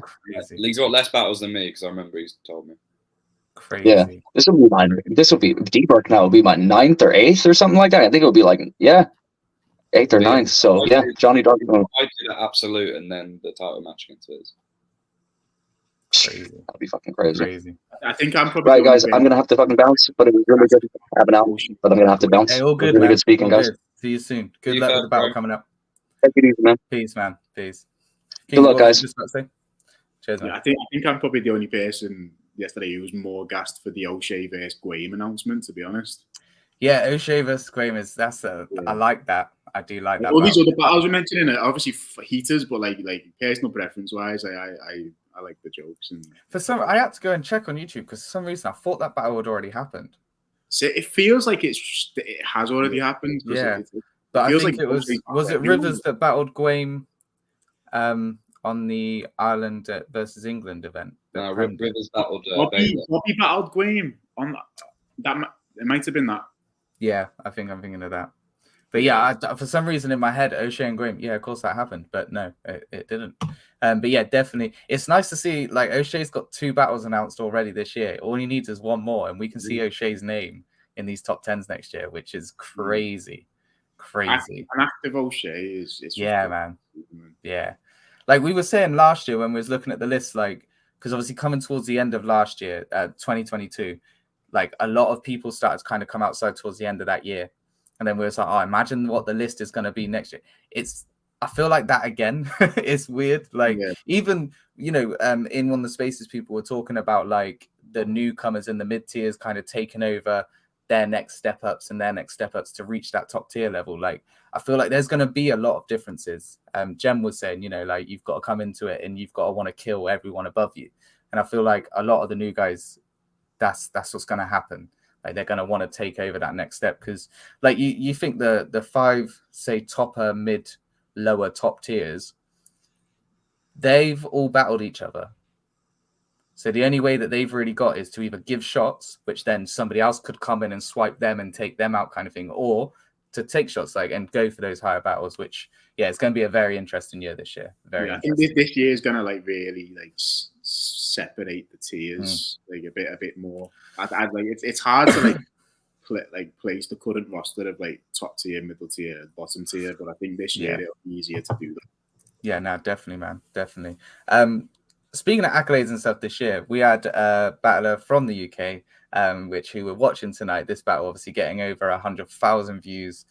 He's got less battles than me because I remember he's told me. Crazy. Yeah, this will be D-Bark now. Will be my 9th or 8th or something like that. I think it will be like 8th or 9th. So Johnny Darko. I did an absolute and then the title match against Viz. Crazy. That'd be fucking crazy. I think I'm probably right, guys. I'm gonna have to fucking bounce, but it was really good to have an hour. But I'm gonna have to bounce. Hey, all good, really man. good speaking, guys. Good. See you soon. Good luck with the battle coming up. Take it easy, man. Peace, man. Peace. Good luck, guys. Cheers, man. I think I'm probably the only person yesterday who was more gassed for the O'Shea versus Guame announcement, to be honest. Yeah, O'Shea versus Guame I like that. I do like that. All these other battles we're mentioning are obviously for heaters, but like personal preference wise, I like the jokes. And I had to go and check on YouTube because for some reason I thought that battle had already happened. So it feels like it has already happened. Yeah, but I think it was it Rivers that battled Guame on the Ireland versus England event. No, Rivers battled Bobby battled Guame on that. It might have been that. Yeah, I'm thinking of that. But yeah, for some reason in my head, O'Shea and Guame, yeah, of course that happened. But no, it didn't. But yeah, definitely. It's nice to see, like, O'Shea's got 2 battles announced already this year. All he needs is 1 more, and we can see O'Shea's name in these top 10s next year, which is crazy. Crazy. An active O'Shea is yeah, man. Yeah. Like we were saying last year when we was looking at the list, like, because obviously coming towards the end of last year, 2022, like a lot of people started to kind of come outside towards the end of that year. And then we were like, oh, imagine what the list is going to be next year. I feel like that again. It's weird. Like even, in one of the spaces, people were talking about like the newcomers in the mid tiers kind of taking over their next step ups to reach that top tier level. Like, I feel like there's going to be a lot of differences. Jem was saying, like you've got to come into it and you've got to want to kill everyone above you. And I feel like a lot of the new guys, that's what's going to happen. Like they're going to want to take over that next step because like you think the 5, say topper, mid, lower, top tiers, they've all battled each other. So the only way that they've really got is to either give shots, which then somebody else could come in and swipe them and take them out kind of thing, or to take shots and go for those higher battles, which, it's going to be a very interesting year this year. I think this year is going to like really like separate the tiers like a bit more. I'd like it's hard to place the current roster of like top tier, middle tier, bottom tier, but I think this year it'll be easier to do that. Yeah, no, definitely, man, definitely. Speaking of accolades and stuff this year, we had a battler from the UK, which we were watching tonight. This battle obviously getting over 100,000 views,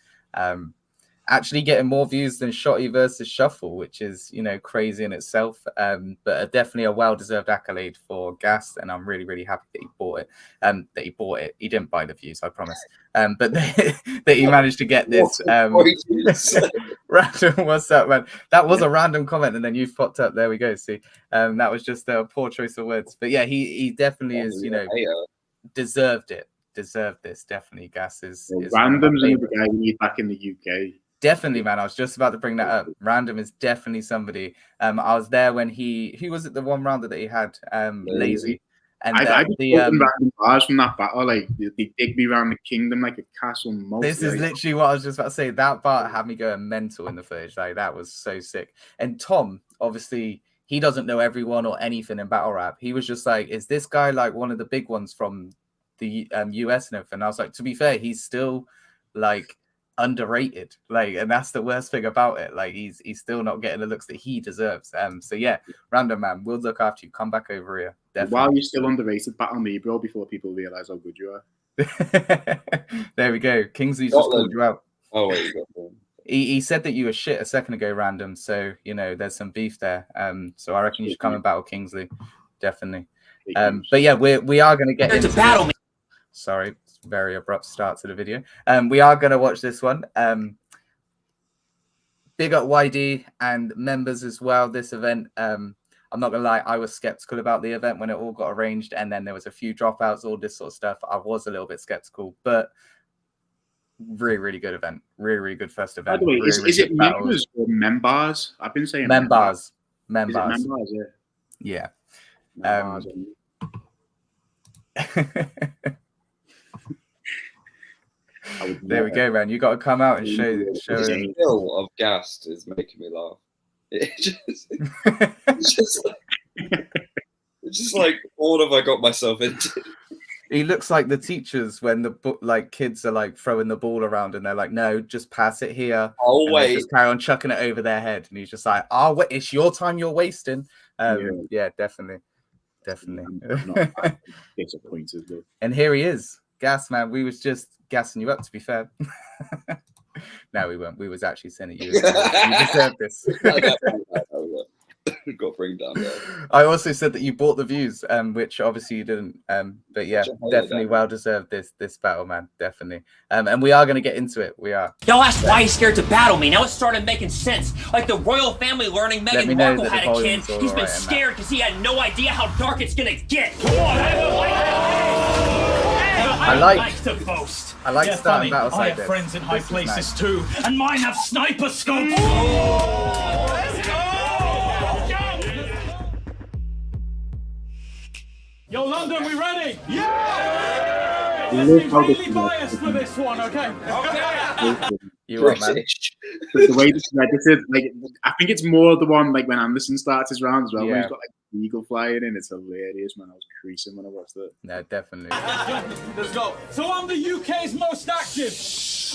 actually getting more views than Shotty versus Shuffle, which is, crazy in itself. But definitely a well-deserved accolade for Ghast, and I'm really, really happy that he bought it. He didn't buy the views, I promise. But that he managed to get this. Random, what's up, man? That was a random comment, and then you've popped up. There we go. See, that was just a poor choice of words. But yeah, he definitely is. You know, deserved it. Deserved this. Definitely, Ghast is Random's the guy we need back in the UK. Definitely, man. I was just about to bring that up. Random is definitely somebody. I was there when who was it? The one rounder that he had, Lazy. And I just random bars from that battle, like they dig me around the kingdom like a castle. This is literally what I was just about to say. That part had me going mental in the footage. Like that was so sick. And Tom, obviously, he doesn't know everyone or anything in battle rap. He was just like, "Is this guy like one of the big ones from the US and everything?" I was like, to be fair, he's still like underrated. Like, and that's the worst thing about it. Like, he's still not getting the looks that he deserves. So yeah, Random, man, we'll look after you. Come back over here. Definitely. While you're still underrated, battle me, bro, before people realize how good you are. There we go. Kingsley just called you out. Oh wait, he said that you were shit a second ago, Random. So you know there's some beef there. So I reckon you should come and battle Kingsley, definitely. But yeah, we are going to get into battle. Sorry, it's a very abrupt start to the video. We are going to watch this one. Big up YD and members as well. This event. I'm not gonna lie, I was skeptical about the event when it all got arranged, and then there was a few dropouts, all this sort of stuff. I was a little bit skeptical, but really, really good event. Really, really good first event. By the way, really, is it members or members? I've been saying members. Members, yeah. Members, There we go, man. You got to come out and show. The skill of Ghast is making me laugh. It's just like, what have I got myself into? He looks like the teachers when the kids are like throwing the ball around and they're like, no, just pass it here. Oh wait, just carry on chucking it over their head, and he's just like, oh wait, it's your time you're wasting. Yeah, definitely. I'm not disappointed though. And here he is, Ghast, man. We was just gassing you up, to be fair. No, we weren't. We was actually saying that you deserve this. Got bring down there. I also said that you bought the views, which obviously you didn't. But yeah, definitely well deserved this battle, man. Definitely. And we are going to get into it. We are. Y'all asked why he's scared to battle me. Now it started making sense. Like the royal family learning Meghan Markle had a kid. He's been scared because he had no idea how dark it's going to get. Come on, I like to boast. I like starting battles I like have this. friends in high places too, and mine have sniper scopes. Let's go! Yo, London, we ready? Yeah! Let's be really biased for this one, okay? You are, man. The way this is edited, like I think it's more the one like when Aderson starts his round as well, where he's got like eagle flying in. It's hilarious, man. I was creasing when I watched it. No, definitely. Let's go. So I'm the UK's most active.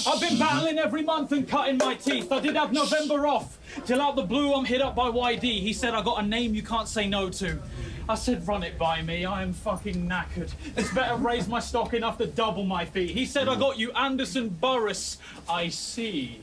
I've been battling every month and cutting my teeth. I did have November off. Till out the blue, I'm hit up by YD. He said, I got a name you can't say no to. I said, run it by me. I am fucking knackered. This better raise my stock enough to double my fee. He said, I got you Aderson Burros. I see.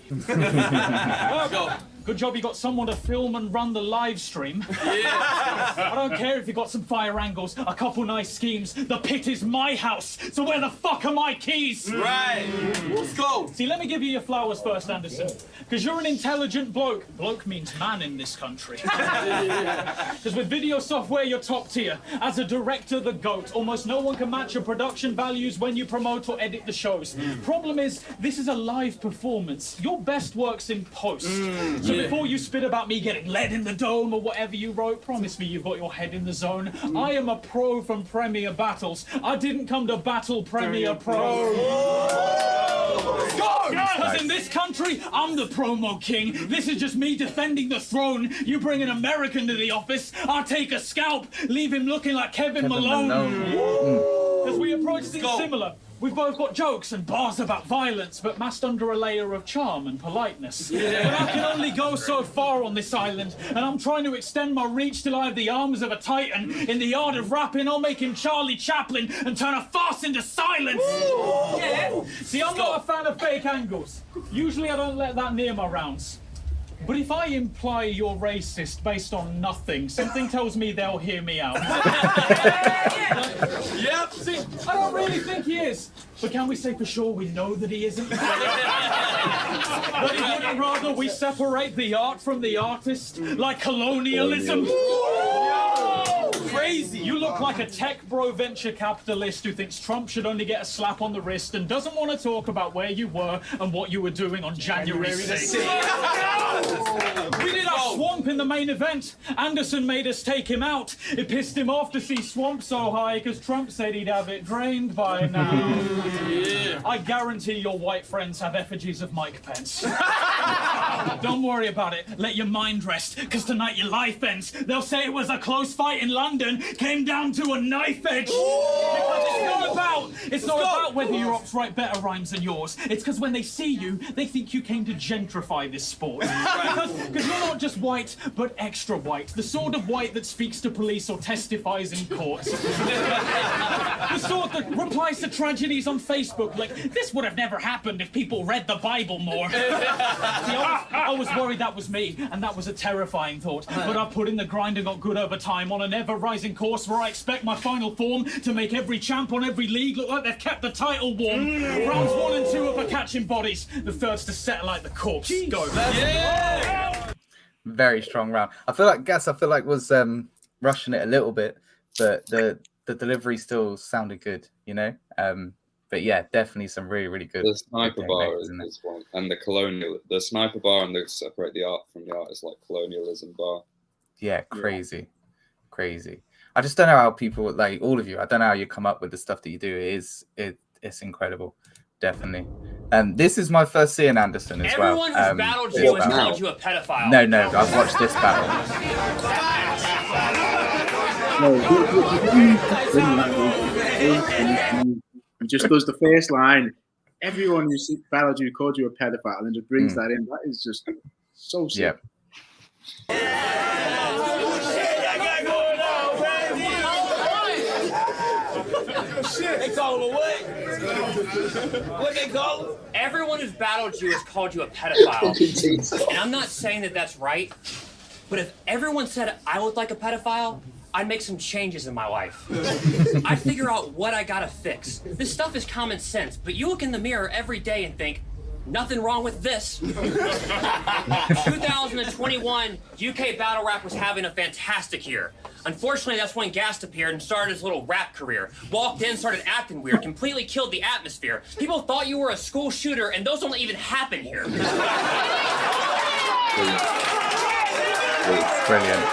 Good job you got someone to film and run the live stream. Yeah. I don't care if you got some fire angles, a couple nice schemes. The pit is my house, so where the fuck are my keys? Right. Let's go. See, let me give you your flowers first, Aderson. Because you're an intelligent bloke. Bloke means man in this country. Because with video software, you're top tier. As a director, the GOAT. Almost no one can match your production values when you promote or edit the shows. Problem is, this is a live performance. Your best work's in post. So before you spit about me getting lead in the dome or whatever you wrote, promise me you've got your head in the zone. I am a pro from Premier Battles. I didn't come to battle Premier Pro. Let's go! Because in this country, I'm the promo king. This is just me defending the throne. You bring an American to the office, I'll take a scalp, leave him looking like Kevin Malone. As we approach things similar, we've both got jokes and bars about violence, but masked under a layer of charm and politeness. But I can only go so far on this island, and I'm trying to extend my reach till I have the arms of a titan. In the art of rapping, I'll make him Charlie Chaplin and turn a farce into silence. Yeah. See, I'm not a fan of fake angles. Usually I don't let that near my rounds. But if I imply you're racist based on nothing, something tells me they'll hear me out. Yep. See, I don't really think he is. But can we say for sure we know that he isn't? But wouldn't rather we separate the art from the artist, like colonialism? Crazy. You look like a tech bro venture capitalist who thinks Trump should only get a slap on the wrist and doesn't want to talk about where you were and what you were doing on January 6th. We did our Swamp in the main event. Aderson made us take him out. It pissed him off to see Swamp so high because Trump said he'd have it drained by now. Yeah. I guarantee your white friends have effigies of Mike Pence. Don't worry about it. Let your mind rest, because tonight your life ends. They'll say it was a close fight in London, came down to a knife edge. Because it's not about whether your ops write better rhymes than yours. It's because when they see you, they think you came to gentrify this sport. Because you're not just white, but extra white. The sort of white that speaks to police or testifies in court. The sort that replies to tragedies on Facebook like, this would have never happened if people read the Bible more. See, I was worried that was me, and that was a terrifying thought. But I put in the grind and got good over time on an ever-rising course where I expect my final form to make every champ on every league look like they've kept the title warm. Rounds 1 and 2 are for catching bodies. The third's to settle like the corpse. Go. Yeah. Very strong round. I feel like Ghast was rushing it a little bit, but the delivery still sounded good, you know. But yeah, definitely some really good. The sniper bar is one, and the sniper bar and the separate the art from the art is like colonialism bar. Yeah, crazy. I just don't know how people, like all of you, I don't know how you come up with the stuff that you do. It's incredible, definitely. This is my first seeing Aderson as well. Everyone who's battled you has called you a pedophile. No, I've watched this battle. He just does the first line. Everyone who battled you called you a pedophile, and just brings that in. That is just so sick. Yep. They call him what? What they call him? Everyone who's battled you has called you a pedophile. And I'm not saying that that's right, but if everyone said I look like a pedophile, I'd make some changes in my life. I'd figure out what I gotta fix. This stuff is common sense, but you look in the mirror every day and think, nothing wrong with this. 2021, UK battle rap was having a fantastic year. Unfortunately, that's when Ghast appeared and started his little rap career. Walked in, started acting weird, completely killed the atmosphere. People thought you were a school shooter, and those don't even happen here. Brilliant.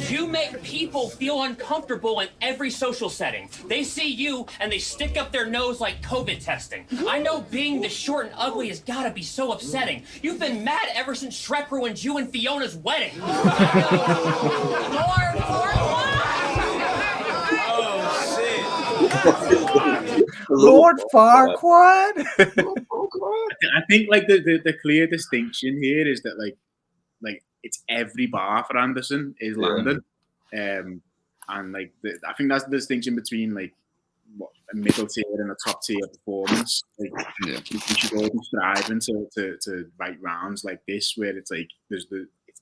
You make people feel uncomfortable in every social setting. They see you and they stick up their nose like COVID testing. I know being this short and ugly has gotta be so upsetting. You've been mad ever since Shrek ruined you and Fiona's wedding. Lord Farquaad. I think like the clear distinction here is that like it's every bar for Aderson is London, and like I think that's the distinction between like what a middle tier and a top tier performance. Like you should always be striving to write rounds like this where it's like it's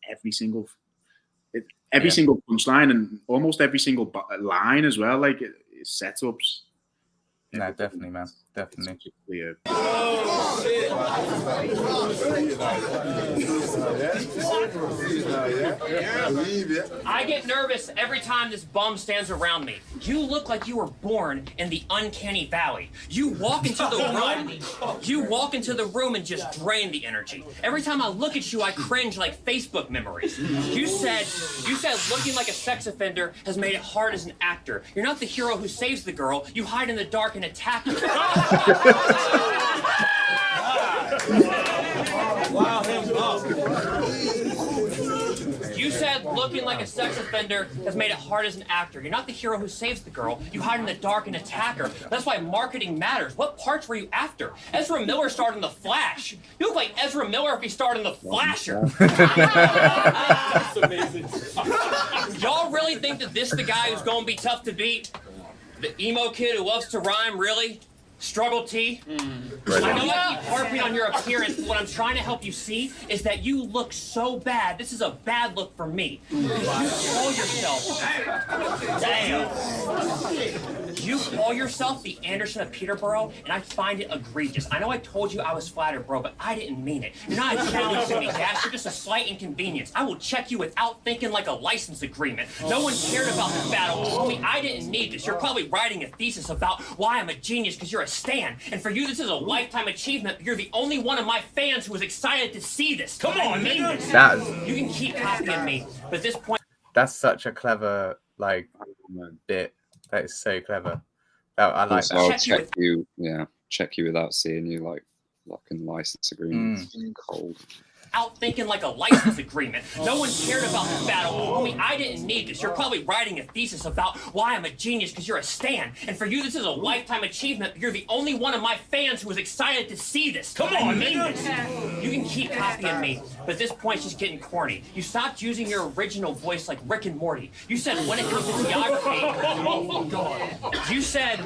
every single punchline and almost every single line as well. Like it's setups. No, definitely, man. Definitely. I get nervous every time this bum stands around me. You look like you were born in the uncanny valley. You walk into the room and just drain the energy. Every time I look at you, I cringe like Facebook memories. You said looking like a sex offender has made it hard as an actor. You're not the hero who saves the girl. You hide in the dark and attack her. You said looking like a sex offender has made it hard as an actor. You're not the hero who saves the girl. You hide in the dark and attack her. That's why marketing matters. What parts were you after? Ezra Miller starred in The Flash. You look like Ezra Miller if he starred in The Flasher. That's amazing. Y'all really think that this is the guy who's going to be tough to beat? The emo kid who loves to rhyme, really? Struggle T? I know I keep harping on your appearance, but what I'm trying to help you see is that you look so bad. This is a bad look for me. You call yourself... Damn. You call yourself the Aderson of Peterborough, and I find it egregious. I know I told you I was flattered, bro, but I didn't mean it. You're not a challenge to me, Ghast. You're just a slight inconvenience. I will check you without thinking like a license agreement. No one cared about this battle. Homie, I didn't need this. You're probably writing a thesis about why I'm a genius because you're a stan. And for you, this is a lifetime achievement. You're the only one of my fans who is excited to see this. Come on, man. You can keep copying me, but at this point... That's such a clever, like, bit. That is so clever. I like that. I'll check you, check you without seeing you, like fucking license agreements. Cold. Out thinking like a license agreement. No one cared about this battle. Homie, I didn't need this. You're probably writing a thesis about why I'm a genius because you're a stan. And for you, this is a lifetime achievement. You're the only one of my fans who is excited to see this. Come on, man. You can keep copying me, but at this point, it's just getting corny. You stopped using your original voice like Rick and Morty. You said when it comes to geography, you said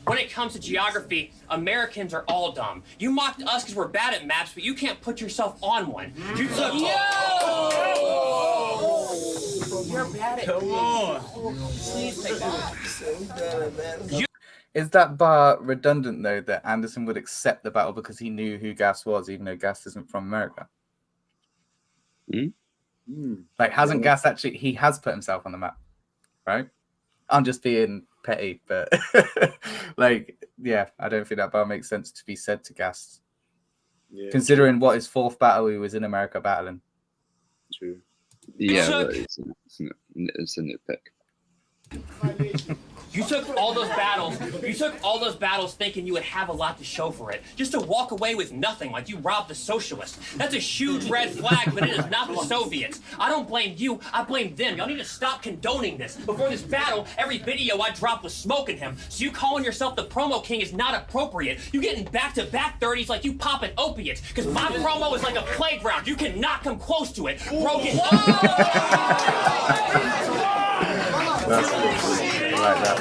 when it comes to geography, Americans are all dumb. You mocked us because we're bad at maps, but you can't put yourself on one. You took You're bad at Come on. Please take that. Is that bar redundant though, that Anderson would accept the battle because he knew who Ghast was, even though Ghast isn't from America? Like, hasn't Ghast actually? He has put himself on the map, right? I'm just being petty, but like, yeah, I don't think that bar makes sense to be said to Ghast. Yeah. Considering what his fourth battle, he was in America battling. True. Yeah, but it's a nitpick. You took all those battles. You took all those battles thinking you would have a lot to show for it, just to walk away with nothing, like you robbed the socialists. That's a huge red flag, but it is not the Soviets. I don't blame you. I blame them. Y'all need to stop condoning this. Before this battle, every video I dropped was smoking him. So you calling yourself the promo king is not appropriate. You getting back-to-back 30s like you popping opiates, because my promo is like a playground. You cannot come close to it. Broken. That's cool. I like that.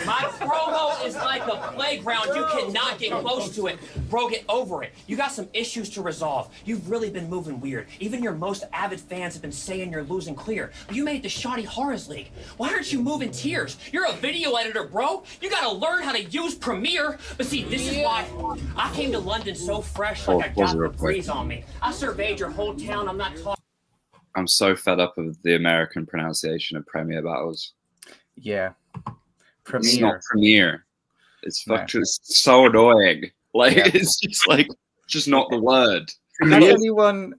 My promo is like a playground. You cannot get close to it. Bro, get over it. You got some issues to resolve. You've really been moving weird. Even your most avid fans have been saying you're losing clear. But you made the Shoddy Horrors League. Why aren't you moving tears? You're a video editor, bro. You gotta learn how to use Premiere. But see, this is why I came to London so fresh, like I got the breeze on me. I surveyed your whole town. I'm not talking. I'm so fed up of the American pronunciation of Premier battles. Yeah. It's not Premiere. It's just so annoying. Like, it's just like, just not the word. Has anyone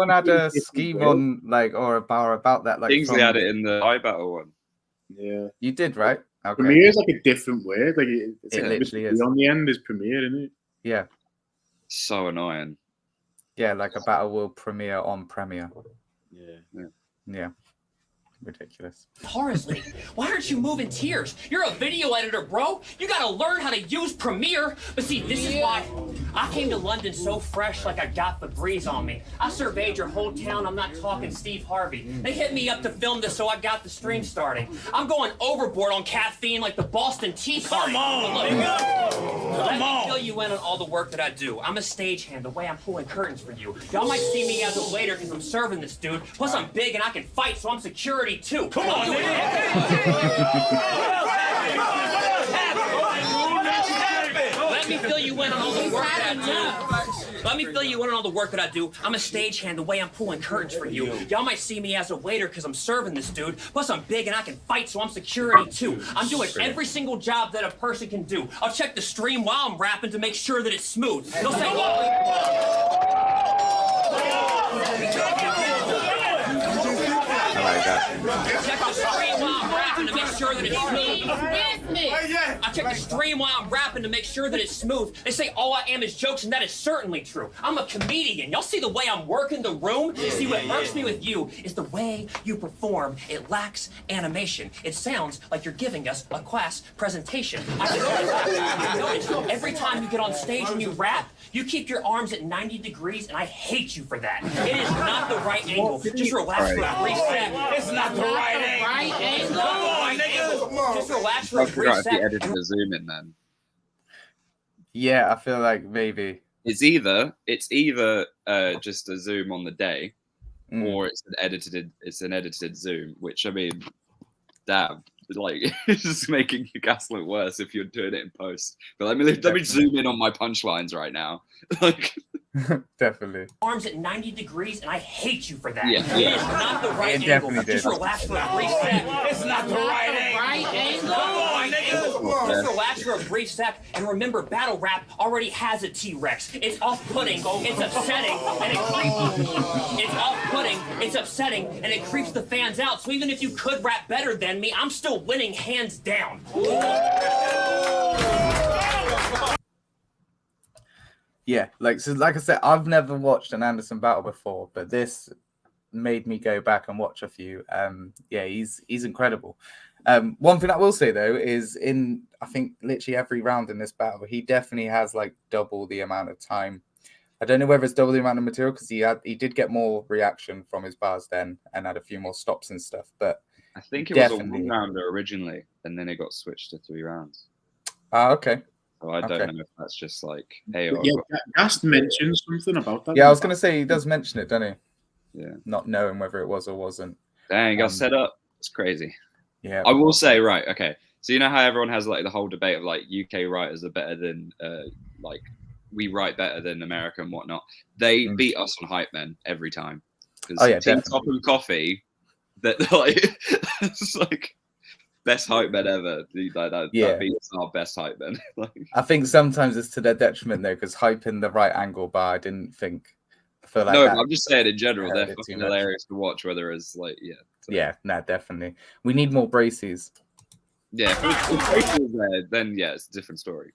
had a scheme on, like, or a bar about that? Like, Kingsley had it in the iBattle one. Yeah. You did, right? Okay. Premiere is like a different word. Like it's it like literally is. On the end is Premiere, isn't it? Yeah. So annoying. Yeah, like a battle will premiere on Premiere. Yeah. Ridiculous. Horrors League. Why aren't you moving tears? You're a video editor, bro. You gotta learn how to use Premiere. But see, this is why I came to London so fresh, like I got the breeze on me. I surveyed your whole town. I'm not talking Steve Harvey. They hit me up to film this, so I got the stream starting. I'm going overboard on caffeine like the Boston Tea Party. Come on, Let nigga. me fill you in on all the work that I do. I'm a stagehand, the way I'm pulling curtains for you. Y'all might see me as a waiter because I'm serving this dude. Plus, I'm big and I can fight, so I'm security too. Come on, Let me fill you in on all the work that I do. Let me fill you in on all the work that I do. I'm a stagehand, the way I'm pulling curtains for you. Y'all might see me as a waiter because I'm serving this dude. Plus, I'm big and I can fight, so I'm security too. I'm doing every single job that a person can do. I'll check the stream while I'm rapping to make sure that it's smooth. They'll say, like that. Check the stream while I'm rapping to make sure that it's smooth. I check the stream while I'm rapping to make sure that it's smooth. They say all I am is jokes, and that is certainly true. I'm a comedian. Y'all see the way I'm working the room? See, what irks me with you is the way you perform. It lacks animation. It sounds like you're giving us a class presentation. I noticed every time you get on stage and you rap, you keep your arms at 90 degrees, and I hate you for that. It is not the right angle. Just relax for a brief sec. It's not the right angle. Come on, nigga. Just relax for I a brief forgot if sec. you edited the zoom in then. Yeah, I feel like maybe. It's either just a zoom on the day, or it's an edited zoom. Which I mean, damn, like it's just making your gas look worse if you're doing it in post. But let me zoom in on my punchlines right now. Like, definitely. Arms at 90 degrees, and I hate you for that. Yeah. It is not the right It angle. definitely Just did. relax for a brief sec. It's not the right angle. Come on, nigga. Just relax for a brief sec, and remember, battle rap already has a T-Rex. It's off-putting, it's upsetting, and it creeps. It's off-putting, it's upsetting, and it creeps the fans out. So even if you could rap better than me, I'm still winning hands down. Yeah, like I said, I've never watched an Aderson battle before, but this made me go back and watch a few. Yeah, he's incredible. One thing I will say though is I think literally every round in this battle, he definitely has like double the amount of time. I don't know whether it's double the amount of material because he did get more reaction from his bars then and had a few more stops and stuff. But I think it was a 1 rounder originally, and then it got switched to 3 rounds. Okay. So I don't know if that's just like, hey, Yeah, Ghast mentioned something about that. Yeah, I was going to say he does mention it, doesn't he? Yeah. Not knowing whether it was or wasn't. Dang, got set up. It's crazy. Yeah. I will say, right, okay. So you know how everyone has like the whole debate of like UK writers are better than like we write better than America and whatnot. They beat us on Hype Men every time. Because Team Top and Coffee, that like it's like best hype men ever. That beats our best hype men. Like, I think sometimes it's to their detriment though, because hype in the right angle bar, I didn't think. I feel like no, that, I'm just saying in general, they're fucking hilarious to watch. Whether it's like, yeah, no, definitely. We need more braces. Yeah, if braces there, then yeah, it's a different story.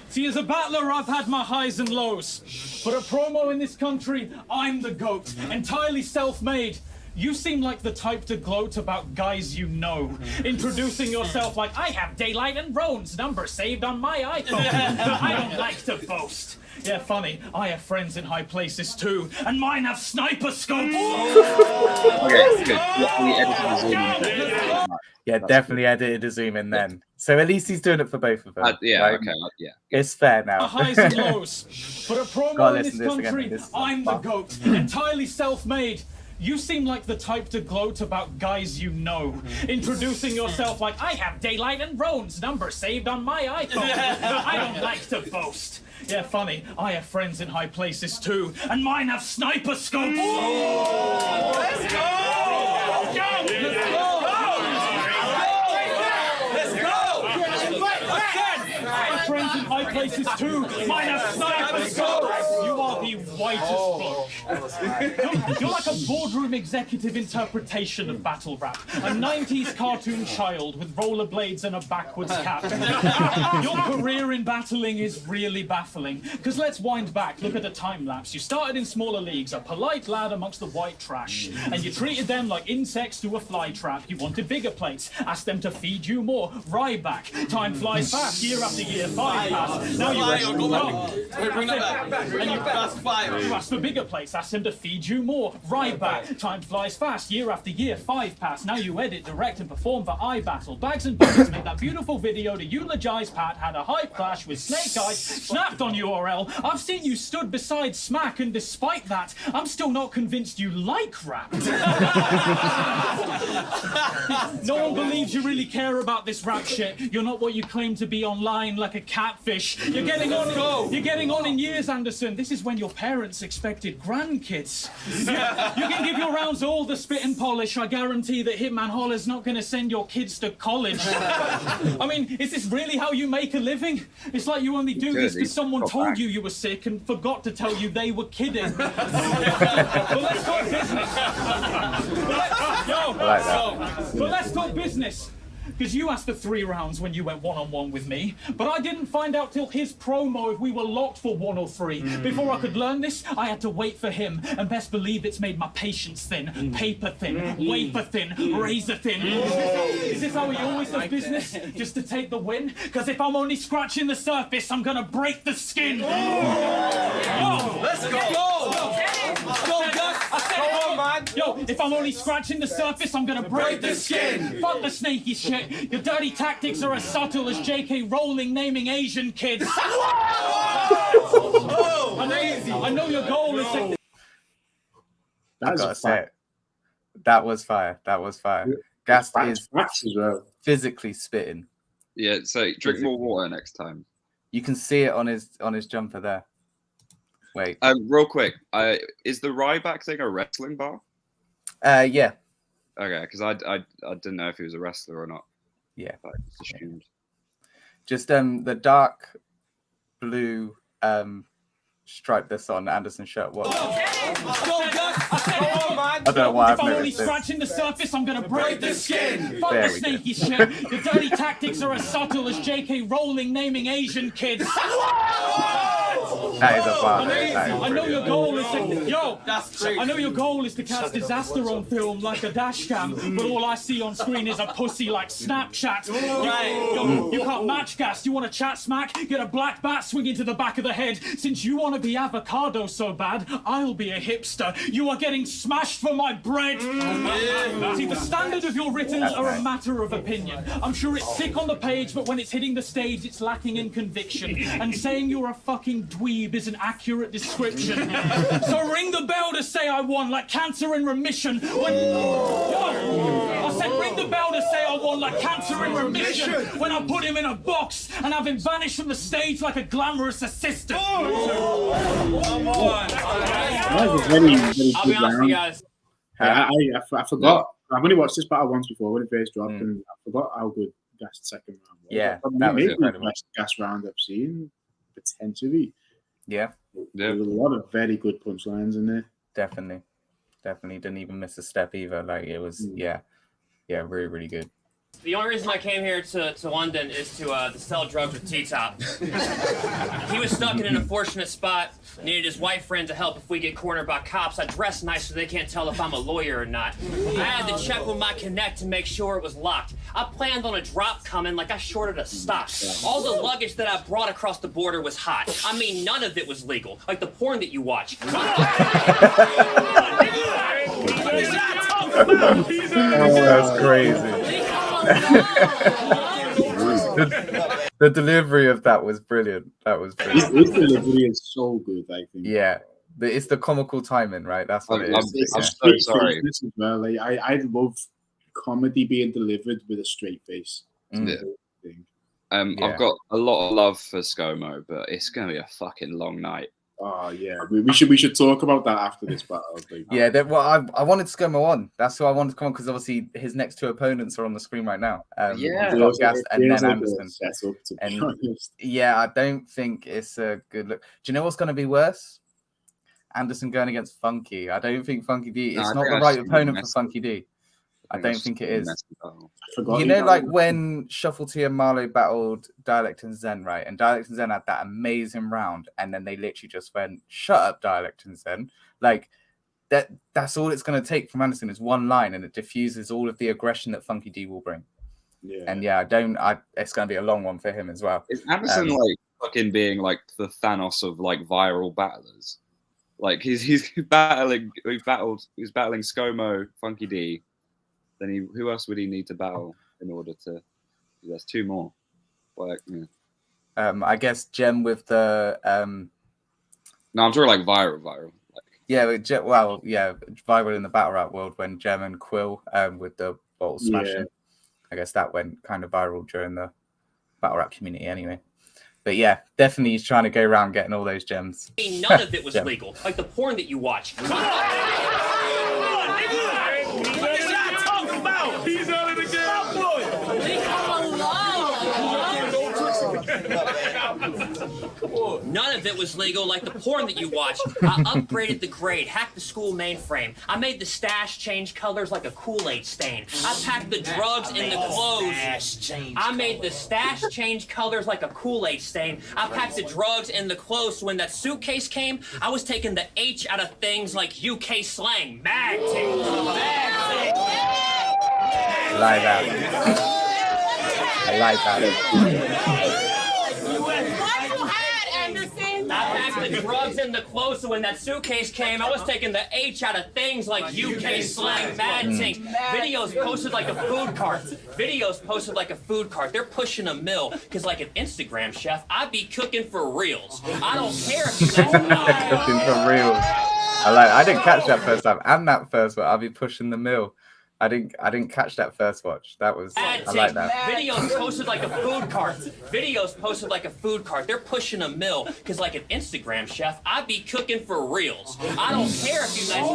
See, as a battler, I've had my highs and lows. But a promo in this country, I'm the GOAT, entirely self-made. You seem like the type to gloat about guys you know. Introducing yourself like, I have Daylight and Roan's number saved on my iPhone. I don't like to boast. Yeah, funny, I have friends in high places too, and mine have sniper scopes. Okay, good. Yeah, definitely edited a zoom in then. So at least he's doing it for both of them. Yeah, right? okay, yeah. It's fair now. Highs and lows. But a promo in this country, I'm the GOAT, entirely self-made. You seem like the type to gloat about guys you know. Introducing yourself like, I have Daylight and Roan's number saved on my iPhone. I don't like to boast. Yeah, funny, I have friends in high places too, and mine have sniper scopes. Let's go! Friends in high places too. Mine have sniper scopes. You are the whitest bloke. You're like a boardroom executive interpretation of battle rap. A 90s cartoon child with rollerblades and a backwards cap. Your career in battling is really baffling. Because let's wind back, look at a time lapse. You started in smaller leagues, a polite lad amongst the white trash. And you treated them like insects to a fly trap. You wanted bigger plates, asked them to feed you more. Ryback. Time flies fast, year after year. 5 pass. Now you bring that back. And you pass 5. You asked for bigger plates, asked him to feed you more. Ryback. Time flies fast, year after year. 5 pass. Now you edit, direct, and perform for iBattle. Bags and Buttons made that beautiful video to eulogize Pat. Had a hype clash with Snake Eyes. Snapped on URL. I've seen you stood beside Smack, and despite that, I'm still not convinced you like rap. No one believes you really care about this rap shit. You're not what you claim to be online, like a catfish. You're getting on. You're getting on in years, Anderson. This is when your parents expected grandkids. Yeah, you can give your rounds all the spit and polish. I guarantee that Hitman Holler's not going to send your kids to college. I mean, is this really how you make a living? It's like you only do this because someone told you were sick and forgot to tell you they were kidding. But let's talk business. But let's talk business. Because you asked for 3 rounds when you went one-on-one with me, but I didn't find out till his promo if we were locked for 1 or 3. Before I could learn this, I had to wait for him, and best believe it's made my patience thin, paper thin, wafer thin, razor thin. Is this how he always does business? Just to take the win? Because if I'm only scratching the surface, I'm gonna break the skin. Let's go. Yo, if I'm only scratching the surface, I'm gonna break the skin. Fuck the snaky shit. Your dirty tactics are as subtle as J.K. Rowling naming Asian kids. I know your goal is to... That was fire. Ghast is as well. physically spitting. Yeah, so drink more water next time. You can see it on his jumper there. Wait. Real quick, is the Ryback thing a wrestling bar? Yeah. Okay, because I didn't know if he was a wrestler or not. Yeah. I just assumed. Just the dark blue stripe that's on Anderson's shirt. What? I don't know why I've If I'm only noticed this. scratching the surface, I'm gonna break the skin. Fuck There the we snaky shit. Your dirty tactics are as subtle as J.K. Rowling naming Asian kids. That is a bar. I know your goal is to I know your goal is to cast disaster on film like a dash cam, but all I see on screen is a pussy like Snapchat. You can't match Ghast. You want to chat smack? Get a black bat swinging to the back of the head. Since you want to be avocado so bad, I'll be a hipster. You are getting smashed for my bread. See, the standard of your writtens are a matter of opinion. I'm sure it's sick on the page, but when it's hitting the stage, it's lacking in conviction. And saying you're a fucking dweeb is an accurate description. So ring the bell to say I won like cancer in remission. I said ring the bell to say I won like cancer in remission when I put him in a box and have him vanish from the stage like a glamorous assistant. That was a very, very I'll good be honest with round. you guys. I forgot. I've only watched this battle once before when it first dropped, and I forgot how good Ghast's second round was. Yeah, Probably that was maybe the incredible. best Ghast round I've seen, potentially. Yeah, There was a lot of very good punchlines in there. definitely didn't even miss a step either. Like it was, yeah, really, really good. The only reason I came here to London is to sell drugs with T-Top. He was stuck in an unfortunate spot, needed his white friend to help if we get cornered by cops. I dress nice so they can't tell if I'm a lawyer or not. I had to check with my Connect to make sure it was locked. I planned on a drop coming like I shorted a stock. All the luggage that I brought across the border was hot. I mean, none of it was legal, like the porn that you watch. That's crazy. The delivery of that was brilliant. His delivery is so good, I think. Yeah, it's the comical timing, right? That's what it is. I'm Straight so sorry. faceness as well. Like, I love comedy being delivered with a straight face. Yeah. Thing. Yeah. I've got a lot of love for ScoMo, but it's gonna be a fucking long night. Oh yeah, we should talk about that after this battle. Like, Yeah, I wanted ScoMo on. That's who I wanted to come on because obviously his next 2 opponents are on the screen right now. Yeah. We've got Ghast and feels then like a Anderson. setup, to be And- honest. Yeah, I don't think it's a good look. Do you know what's going to be worse? Anderson going against Funky. I don't think Funky D. No, It's I not think the that's right gonna be opponent for messy. Funky D. I don't that's think it gonna be is. messy battle. I forgot You he know, like battled- when Shuffle T and Marlowe battled Dialect and Zen, right? And Dialect and Zen had that amazing round, and then they literally just went, "Shut up, Dialect and Zen." Like that's all it's going to take from Anderson is one line, and it diffuses all of the aggression that Funky D will bring. Yeah. And it's going to be a long one for him as well. Is Aderson like fucking being like the Thanos of like viral battlers? Like he's battling ScoMo, Funky D. Then who else would he need to battle in order to? There's 2 more. Like, yeah. I guess Gem with the No, I'm talking like viral. Like, viral in the battle rap world when Gem and Quill with the bottle smashing. I guess that went kind of viral during the battle rap community anyway. But yeah, definitely he's trying to go around getting all those gems. None of it was legal, like the porn that you watch. What is y'all talking about? He's out of the game, boy. None of it was legal, like the porn that you watch. I upgraded the grade, hacked the school mainframe. I made the stash change colors like a Kool-Aid stain. I packed the drugs in the clothes. I made the stash change colors like a Kool-Aid stain. I packed the drugs in the clothes. So when that suitcase came, I was taking the H out of things like UK slang. Mag ting. Like that. I like that. I packed the drugs in the clothes, so when that suitcase came, I was taking the H out of things like UK slang, mad ting. Videos posted like a food cart. Videos posted like a food cart. They're pushing a mill, because like an Instagram chef, I be cooking for reals. I don't care if you guys Cooking for real. I didn't catch that first time. And that first one, I'll be pushing the mill. I didn't catch that first watch. That was I like that. Videos posted like a food cart. Videos posted like a food cart. They're pushing a mill, because like an Instagram chef, I be cooking for reals. I don't care if you guys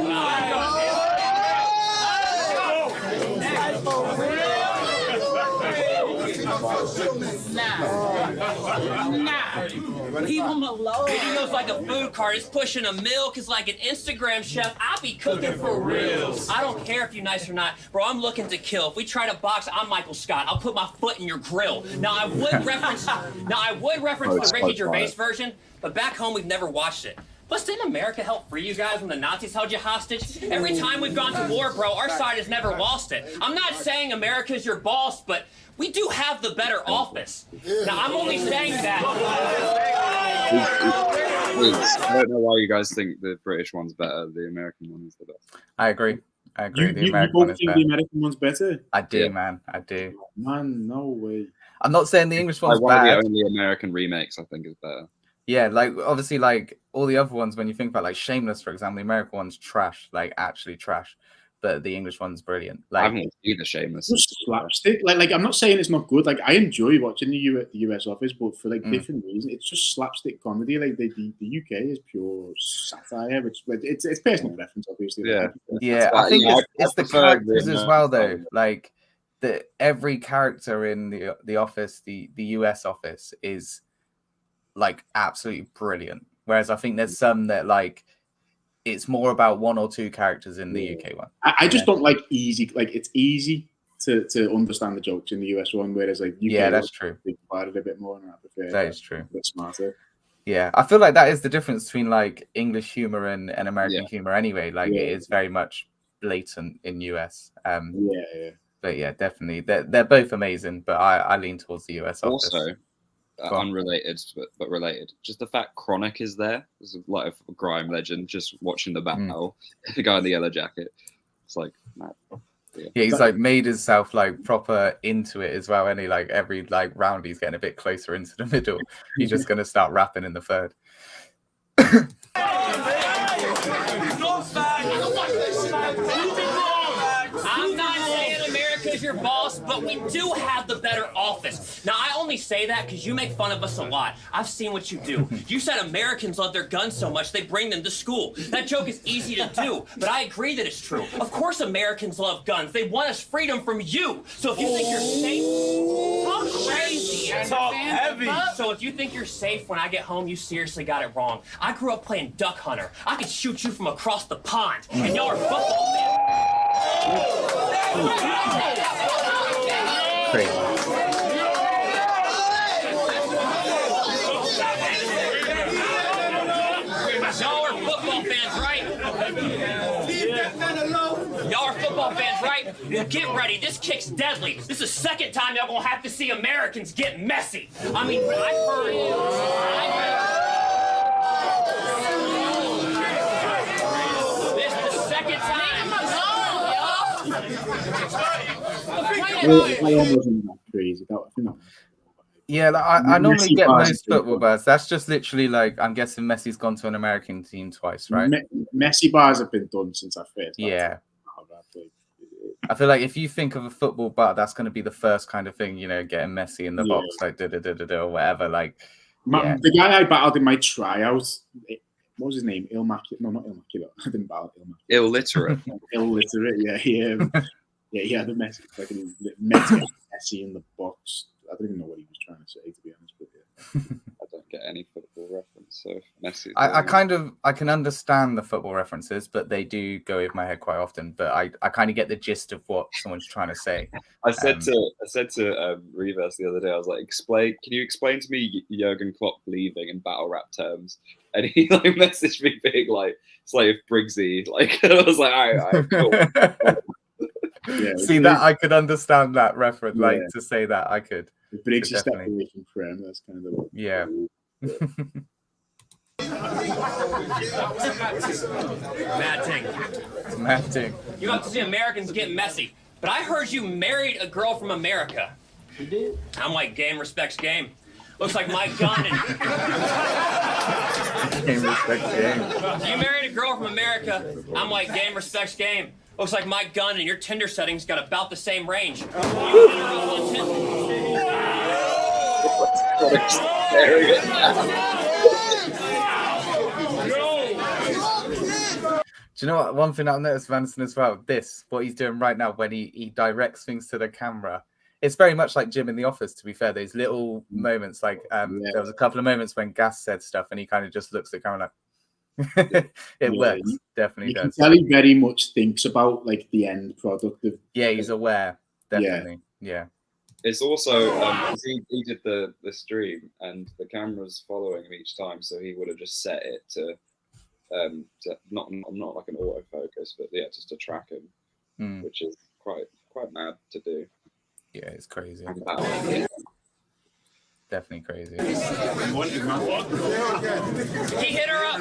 Leave him alone. Videos like a food cart is pushing a mill, because like an Instagram chef, I be cooking for reals. I don't care if you're nice or not. Bro, I'm looking to kill. If we try to box, I'm Michael Scott. I'll put my foot in your grill. Now I would reference the Ricky Gervais version, but back home we've never watched it. Plus, didn't America help free you guys when the Nazis held you hostage? Every time we've gone to war, bro, our side has never lost it. I'm not saying America's your boss, but we do have the better office. Now, I'm only saying that. I don't know why you guys think the British one's better. The American one is the best. I agree. The You American both one is think better. the American one's better? I do, Yeah. man. I do. Man, no way. I'm not saying the English one's Like one bad. of the only American remakes I think is better. Yeah, like obviously, like all the other ones, when you think about like Shameless, for example, the American one's trash, like actually trash, but the English one's brilliant. I Like, haven't watched either Shameless. Just slapstick. Like I'm not saying it's not good. Like I enjoy watching the US Office, but for like different reasons, it's just slapstick comedy. Like the UK is pure satire, which it's personal preference, obviously. Yeah. yeah, I think Yeah, it's I the prefer characters the as well, though. American. Like every character in the Office, the US Office, is like absolutely brilliant. Whereas I think there's some that like it's more about one or two characters in the UK one. I just don't like easy. Like it's easy to understand the jokes in the US one, whereas like UK, Yeah, that's true. Think about it a bit more, and I prefer That is true. a bit smarter. Yeah, I feel like that is the difference between like English humor and American Yeah. humor. Anyway, like Yeah. it is very much blatant in US. Yeah. But yeah, definitely they're both amazing. But I lean towards the US Office. Also, Go on. unrelated but related. Just the fact Chronic is there. There's like a grime legend. Just watching the battle, the guy in the yellow jacket. It's like mad. Yeah, he's like made himself like proper into it as well. And he like every like round he's getting a bit closer into the middle. He's just gonna start rapping in the third. I'm not saying America's your boss, but we do have the better office. Now, I only say that because you make fun of us a lot. I've seen what you do. You said Americans love their guns so much they bring them to school. That joke is easy to do, but I agree that it's true. Of course Americans love guns. They want us freedom from you. So if you think you're safe, talk crazy. Talk heavy. So if you think you're safe when I get home, you seriously got it wrong. I grew up playing duck hunter. I could shoot you from across the pond, and y'all are football fans. Crazy. Y'all are football fans, right? Y'all are football fans, right? Well, get ready. This kick's deadly. This is the second time y'all gonna have to see Americans get messy. I mean, I've heard. This is the second time. I wasn't that crazy. I think that Yeah, like, I normally Messi get bars most is good. football bars. That's just literally like I'm guessing Messi's gone to an American team twice, right? Messi bars have been done since I first. Yeah. I feel like if you think of a football bar, that's going to be the first kind of thing, you know, getting Messi in the box, like da da da da da or whatever. Like, The guy I battled in my tryout, what was his name? Immaculate? No, not Immaculate. I didn't battle Immaculate. Illiterate. Illiterate. Yeah, he had a message like messy in the box. I don't even know what he was trying to say, to be honest. But yeah. I don't get any football reference, so messy. I can understand the football references, but they do go over my head quite often. But I kind of get the gist of what someone's trying to say. I said to Reverse the other day, I was like, can you explain to me Jurgen Klopp leaving in battle rap terms? And he like messaged me being like, Slave Briggsy, like I was like, all right, cool. Yeah, see that I could understand that reference, like to say that I could. It breaks a step away from Prem. That's kind of the yeah. Mad ting. You have to see Americans get messy. But I heard you married a girl from America. You did? I'm like, game respects game. Looks like my gun and... Game respects game. You married a girl from America. I'm like, game respects game. Looks like my gun and your Tinder settings got about the same range. Do you know what? One thing I've noticed, Vanson, as well, what he's doing right now when he directs things to the camera. It's very much like Jim in the office, to be fair. Those little moments, like there was a couple of moments when Ghast said stuff and he kind of just looks at the camera like, it works, definitely does. You can tell he very much thinks about like the end product of. Yeah, he's aware, definitely. Yeah. It's also he did the stream and the camera's following him each time, so he would have just set it to not like an autofocus, but yeah, just to track him, which is quite mad to do. Yeah, it's crazy. Definitely crazy. He hit her up.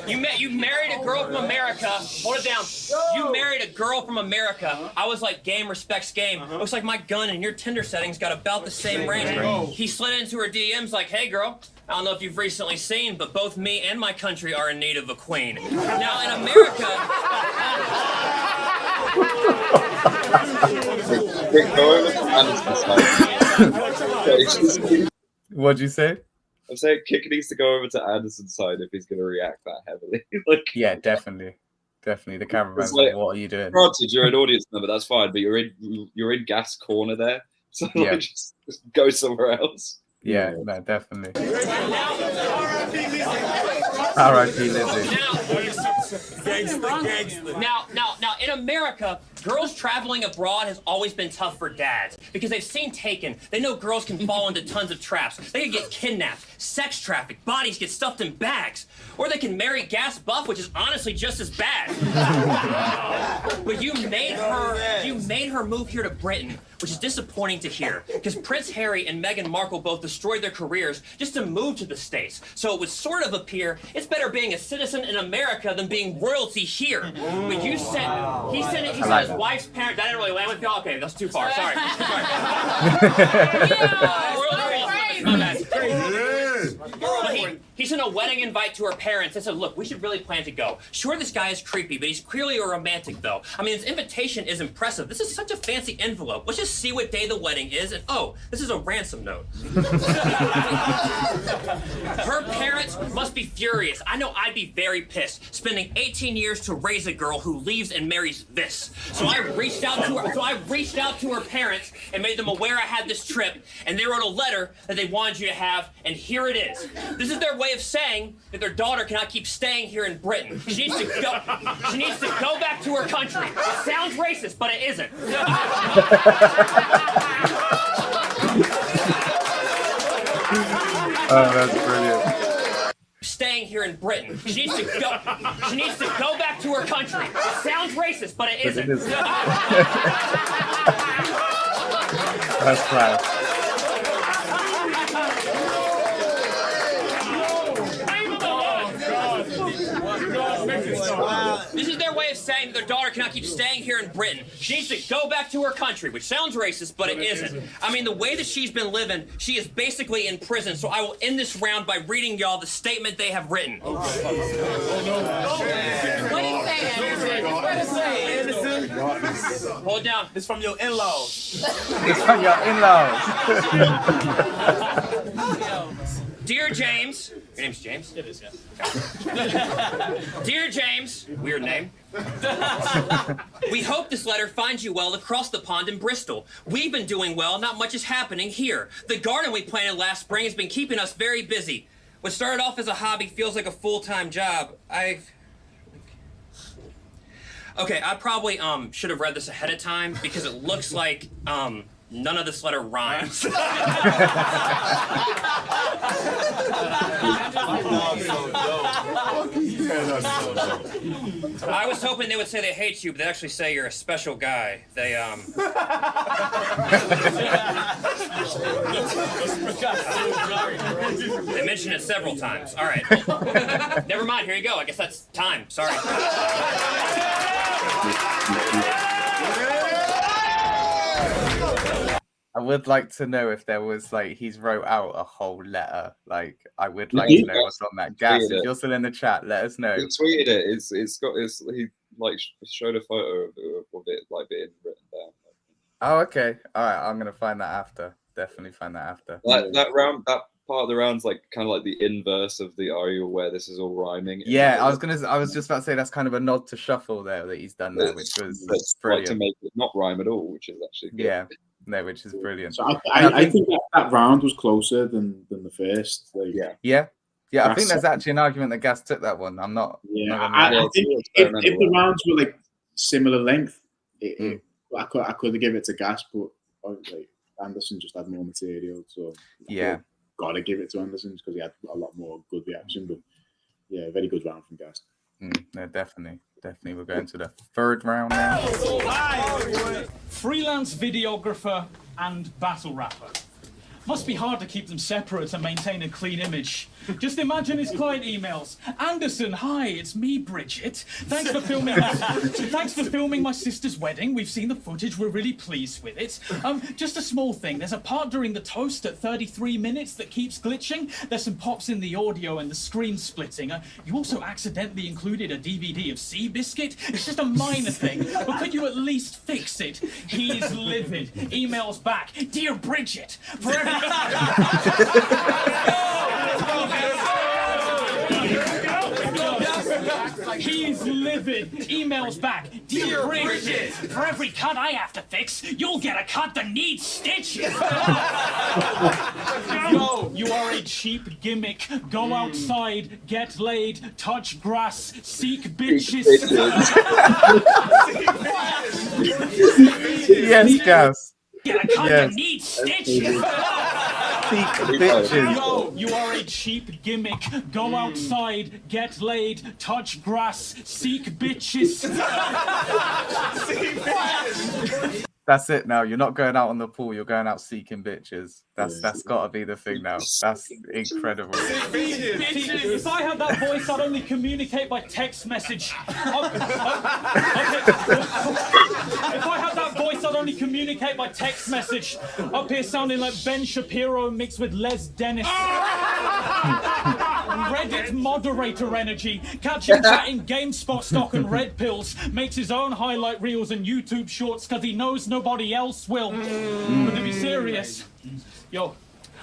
You married a girl from America. Hold it down. You married a girl from America. I was like, game respects game. Looks like my gun and your Tinder settings got about the same range. He slid into her DMs like, hey girl, I don't know if you've recently seen, but both me and my country are in need of a queen. Now in America... What'd you say? I'm saying Kick needs to go over to Aderson's side if he's going to react that heavily. Like, yeah, definitely. The cameraman's like, what are you doing? Granted, you're an audience member, that's fine, but you're in Gas corner there, so like, just go somewhere else. Yeah, no, definitely. R.I.P. Lizzie. Now, in America, girls traveling abroad has always been tough for dads because they've seen Taken. They know girls can fall into tons of traps. They can get kidnapped, sex trafficked, bodies get stuffed in bags, or they can marry Gas Buff, which is honestly just as bad. But you made her move here to Britain, which is disappointing to hear because Prince Harry and Meghan Markle both destroyed their careers just to move to the States. So it would sort of appear it's better being a citizen in America than being royalty here. But he said his wife's parents. That didn't really land with you. Okay, that's too far. Sorry. He sent a wedding invite to her parents and said, look, we should really plan to go. Sure, this guy is creepy, but he's clearly a romantic, though. I mean, his invitation is impressive. This is such a fancy envelope. Let's just see what day the wedding is, and oh, this is a ransom note. Her parents must be furious. I know I'd be very pissed, spending 18 years to raise a girl who leaves and marries this. So I reached out to her parents and made them aware I had this trip, and they wrote a letter that they wanted you to have, and here it is. This is their way of saying that their daughter cannot keep staying here in Britain. She needs to go back to her country. It sounds racist, but it isn't. Oh, that's brilliant. Staying here in Britain. She needs to go back to her country. It sounds racist, but it isn't. That's class. This is their way of saying that their daughter cannot keep staying here in Britain. She needs to go back to her country, which sounds racist, but it isn't. I mean, the way that she's been living, she is basically in prison, so I will end this round by reading y'all the statement they have written. What do you say, Anderson? What do you say, Anderson? Hold it down. It's from your in-laws. It's from your in-laws. Dear James, your name's James? It is, yeah. Dear James, weird name. We hope this letter finds you well across the pond in Bristol. We've been doing well, not much is happening here. The garden we planted last spring has been keeping us very busy. What started off as a hobby feels like a full-time job. Okay, I probably should have read this ahead of time because it looks like none of this letter rhymes. I was hoping they would say they hate you, but they actually say you're a special guy. They they mention it several times. All right. Never mind. Here you go. I guess that's time. Sorry. I would like to know if there was like he's wrote out a whole letter. Like I would like to know what's on that. Ghast, if you're still in the chat, let us know. He tweeted it. He like showed a photo of it like being written down. Oh, okay. All right, I'm gonna find that after. Definitely find that after. That part of the round's like kind of like the inverse of the "Are you aware this is all rhyming?" Yeah, I was just about to say that's kind of a nod to Shuffle there that he's done there, which was brilliant. Like to make it not rhyme at all, which is actually good. Yeah. No, which is brilliant. So I think that round was closer than the first. Like, yeah. I think there's actually an argument that Ghast took that one. I'm not. Yeah, I think if the rounds were like similar length, I could have given it to Ghast, but like Anderson just had more material, so gotta give it to Anderson because he had a lot more good reaction. But yeah, very good round from Ghast. No, definitely. We're going to the third round now. Freelance videographer and battle rapper. Must be hard to keep them separate and maintain a clean image. Just imagine his client emails. Anderson, hi, it's me, Bridget. Thanks for filming my sister's wedding. We've seen the footage. We're really pleased with it. Just a small thing. There's a part during the toast at 33 minutes that keeps glitching. There's some pops in the audio and the screen splitting. You also accidentally included a DVD of Seabiscuit. It's just a minor thing, but could you at least fix it? He's livid. Emails back. Dear Bridget, for every He's livid. Emails back. Dear Bridget, for every cut I have to fix, you'll get a cut that needs stitches. Yo, you are a cheap gimmick. Go outside, get laid, touch grass, seek bitches. Yes, Ghast. Get a cut that needs stitches. Yo, you are a cheap gimmick. Go outside, get laid, touch grass, seek bitches. That's it now. You're not going out on the pool. You're going out seeking bitches. That's got to be the thing now. That's incredible. If I had that voice, I'd only communicate by text message. If I had that voice, I'd only communicate by text message. Up here sounding like Ben Shapiro mixed with Les Dennis. Reddit moderator energy. Catch him chatting GameSpot stock and red pills. Makes his own highlight reels and YouTube shorts because he knows nobody else will. But to be serious, yo,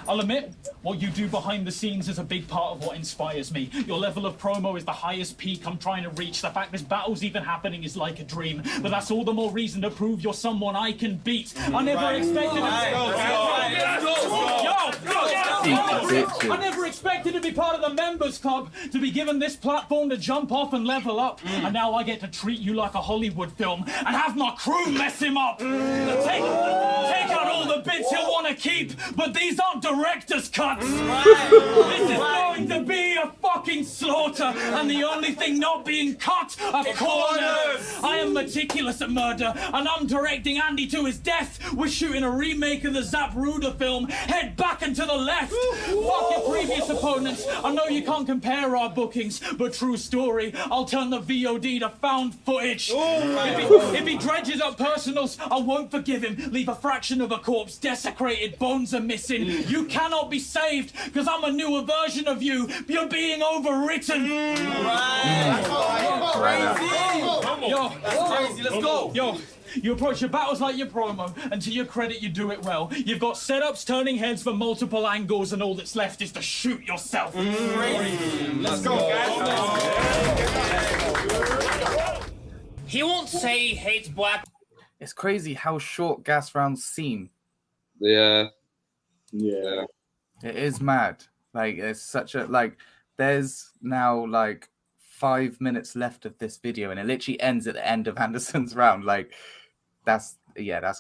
I'll admit, what you do behind the scenes is a big part of what inspires me. Your level of promo is the highest peak I'm trying to reach. The fact this battle's even happening is like a dream. But that's all the more reason to prove you're someone I can beat. I never expected I never expected to be part of the members club, to be given this platform to jump off and level up. And now I get to treat you like a Hollywood film and have my crew mess him up. Take out all the bits he'll want to keep, but these aren't director's cuts. This is going to be a fucking slaughter, and the only thing not being cut are corners. I am meticulous at murder, and I'm directing Andy to his death. We're shooting a remake of the Zapruder film, Head Back and to the Left. Fuck your previous opponents. I know you can't compare our bookings, but true story, I'll turn the VOD to found footage. If he dredges up personals, I won't forgive him. Leave a fraction of a corpse desecrated, bones are missing. You cannot be saved, because I'm a newer version of you. You're being overwritten. Right. Crazy. Yo, that's crazy. Let's go. Yo, You approach your battles like your promo, and to your credit, you do it well. You've got setups, turning heads for multiple angles, and all that's left is to shoot yourself. Let's go, guys. He won't say he hates black. It's crazy how short gas rounds seem. Yeah. Yeah. It is mad. Like, it's such a, like, there's now like 5 minutes left of this video, and it literally ends at the end of Anderson's round. Like, that's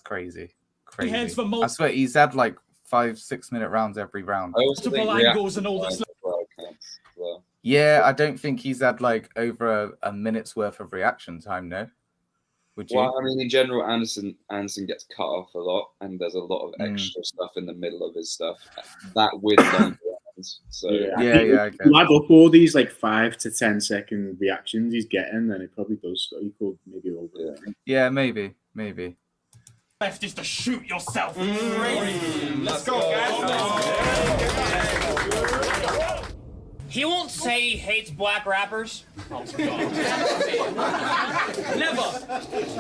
crazy. Heads for I swear he's had like 5-6 minute rounds every round. Multiple angles and all that's left. Yeah, I don't think he's had like over a minute's worth of reaction time, no? Would you? Well, I mean, in general, Anderson gets cut off a lot, and there's a lot of extra stuff in the middle of his stuff. That with longer rounds. So yeah. If you add up all these like 5 to 10 second reactions he's getting, then it probably does equal maybe over. Yeah, maybe. Left is to shoot yourself. Let's go, guys. He won't say he hates black rappers. Oh, Never.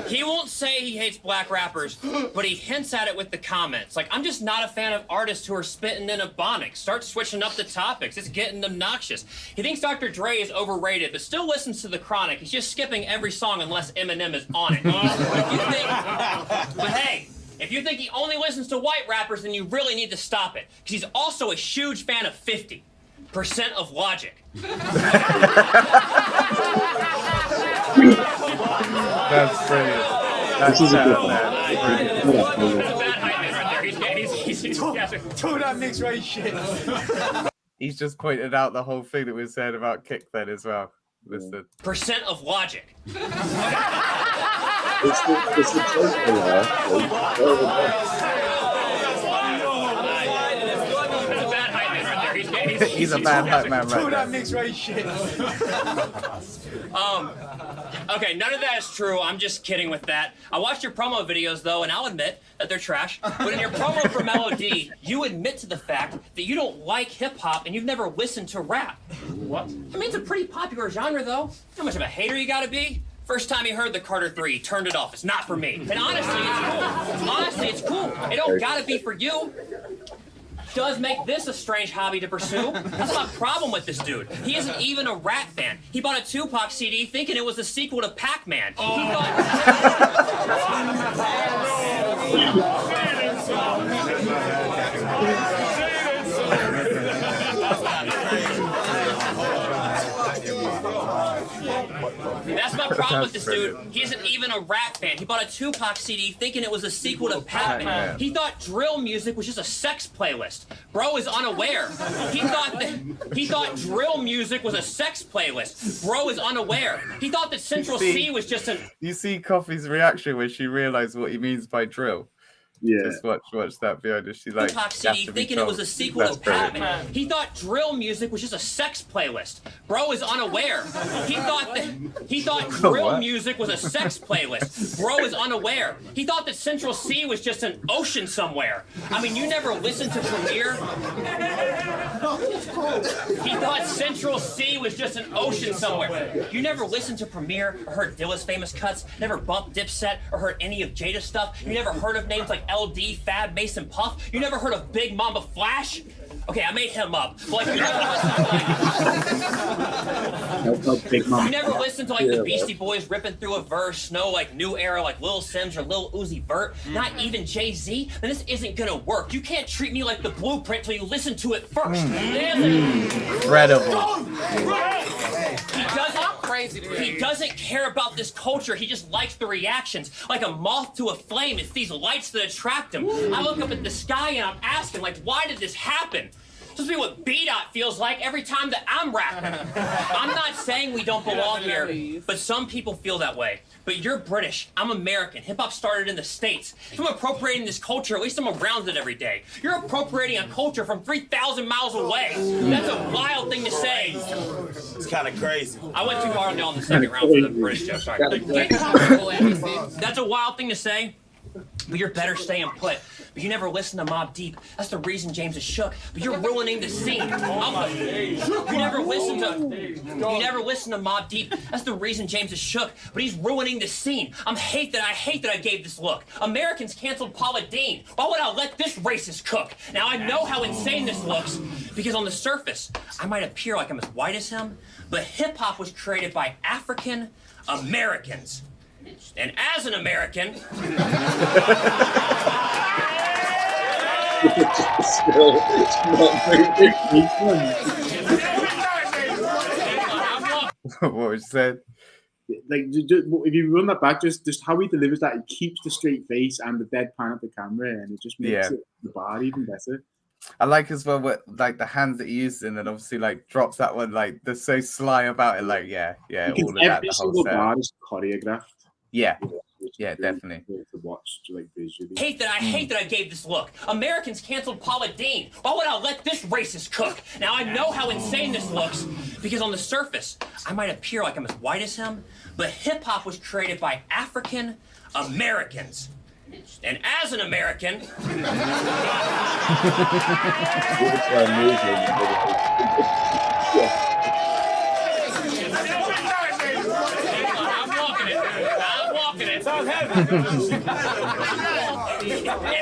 He won't say he hates black rappers, but he hints at it with the comments. Like, I'm just not a fan of artists who are spitting in Ebonics. Start switching up the topics. It's getting obnoxious. He thinks Dr. Dre is overrated, but still listens to The Chronic. He's just skipping every song unless Eminem is on it. But hey, if you think he only listens to white rappers, then you really need to stop it. Because he's also a huge fan of 50% of Logic. That's brilliant. This is a good man. That mixed race shit. He's just pointed out the whole thing that we said about Kick then as well. Listen. Percent of Logic. He's a bad hype man right That now. mixed race shit. Okay, none of that is true. I'm just kidding with that. I watched your promo videos, though, and I'll admit that they're trash. But in your promo for Melody, you admit to the fact that you don't like hip-hop and you've never listened to rap. What? I mean, it's a pretty popular genre, though. How much of a hater you gotta be? First time he heard the Carter 3, he turned it off. It's not for me. And honestly, it's cool. It don't gotta be for you. Does make this a strange hobby to pursue. That's my problem with this dude. He isn't even a rap fan. He bought a Tupac CD thinking it was a sequel to Pac-Man. He thought... That's my problem with this dude. He isn't even a rap fan. He bought a Tupac CD thinking it was a sequel to Pac-Man. He thought drill music was just a sex playlist. Bro is unaware. He thought drill music was a sex playlist. Bro is unaware. He thought that Central C was just an... You see Coffee's reaction when she realized what he means by drill. Yeah. Just watch that behind her. She's like, Tupac CD thinking it was a sequel to Pac-Man. He thought drill music was just a sex playlist. Bro is unaware. He thought drill music was a sex playlist. Bro is unaware. He thought that Central C was just an ocean somewhere. I mean, you never listened to Premiere? He thought Central C was just an ocean somewhere. You never listened to Premiere or heard Dilla's famous cuts? Never bumped Dipset or heard any of Jada's stuff? You never heard of names like LD, Fab, Mason, Puff? You never heard of Big Mama Flash? Okay, I made him up. But, like, you never listened to like the Beastie Boys ripping through a verse, no like new era like Lil Sims or Lil Uzi Vert, not even Jay-Z, then this isn't gonna work. You can't treat me like the blueprint till you listen to it first. Incredible. He doesn't care about this culture. He just likes the reactions. Like a moth to a flame, it's these lights that attract him. I look up at the sky and I'm asking, like, why did this happen? This is what B-Dot feels like every time that I'm rapping. I'm not saying we don't belong here, but some people feel that way. But you're British, I'm American. Hip-hop started in the States. If I'm appropriating this culture, at least I'm around it every day. You're appropriating a culture from 3,000 miles away. That's a wild thing to say. It's kind of crazy. I went too hard on the second round for the British joke, sorry. That's a wild thing to say. but you're better staying put. But you never listen to Mobb Deep. That's the reason James is shook. But you're ruining the scene. You never listen to Mobb Deep. That's the reason James is shook. But he's ruining the scene. I hate that I gave this look. Americans canceled Paula Deen. Why would I let this racist cook? Now I know how insane this looks, because on the surface, I might appear like I'm as white as him, but hip hop was created by African Americans. And as an American, What was said? Like, if you run that back, just how he delivers that, he keeps the straight face and the deadpan at the camera, and it just makes the bar even better. I like as well what like the hands that he uses, and obviously like drops that one, like they're so sly about it. Like all of that. Every single bar is choreographed. Yeah, definitely. To watch, like, visually. I hate that I gave this look. Americans canceled Paula Deen. Why would I let this racist cook? Now I know how insane this looks, because on the surface, I might appear like I'm as white as him, but hip hop was created by African Americans. And as an American, and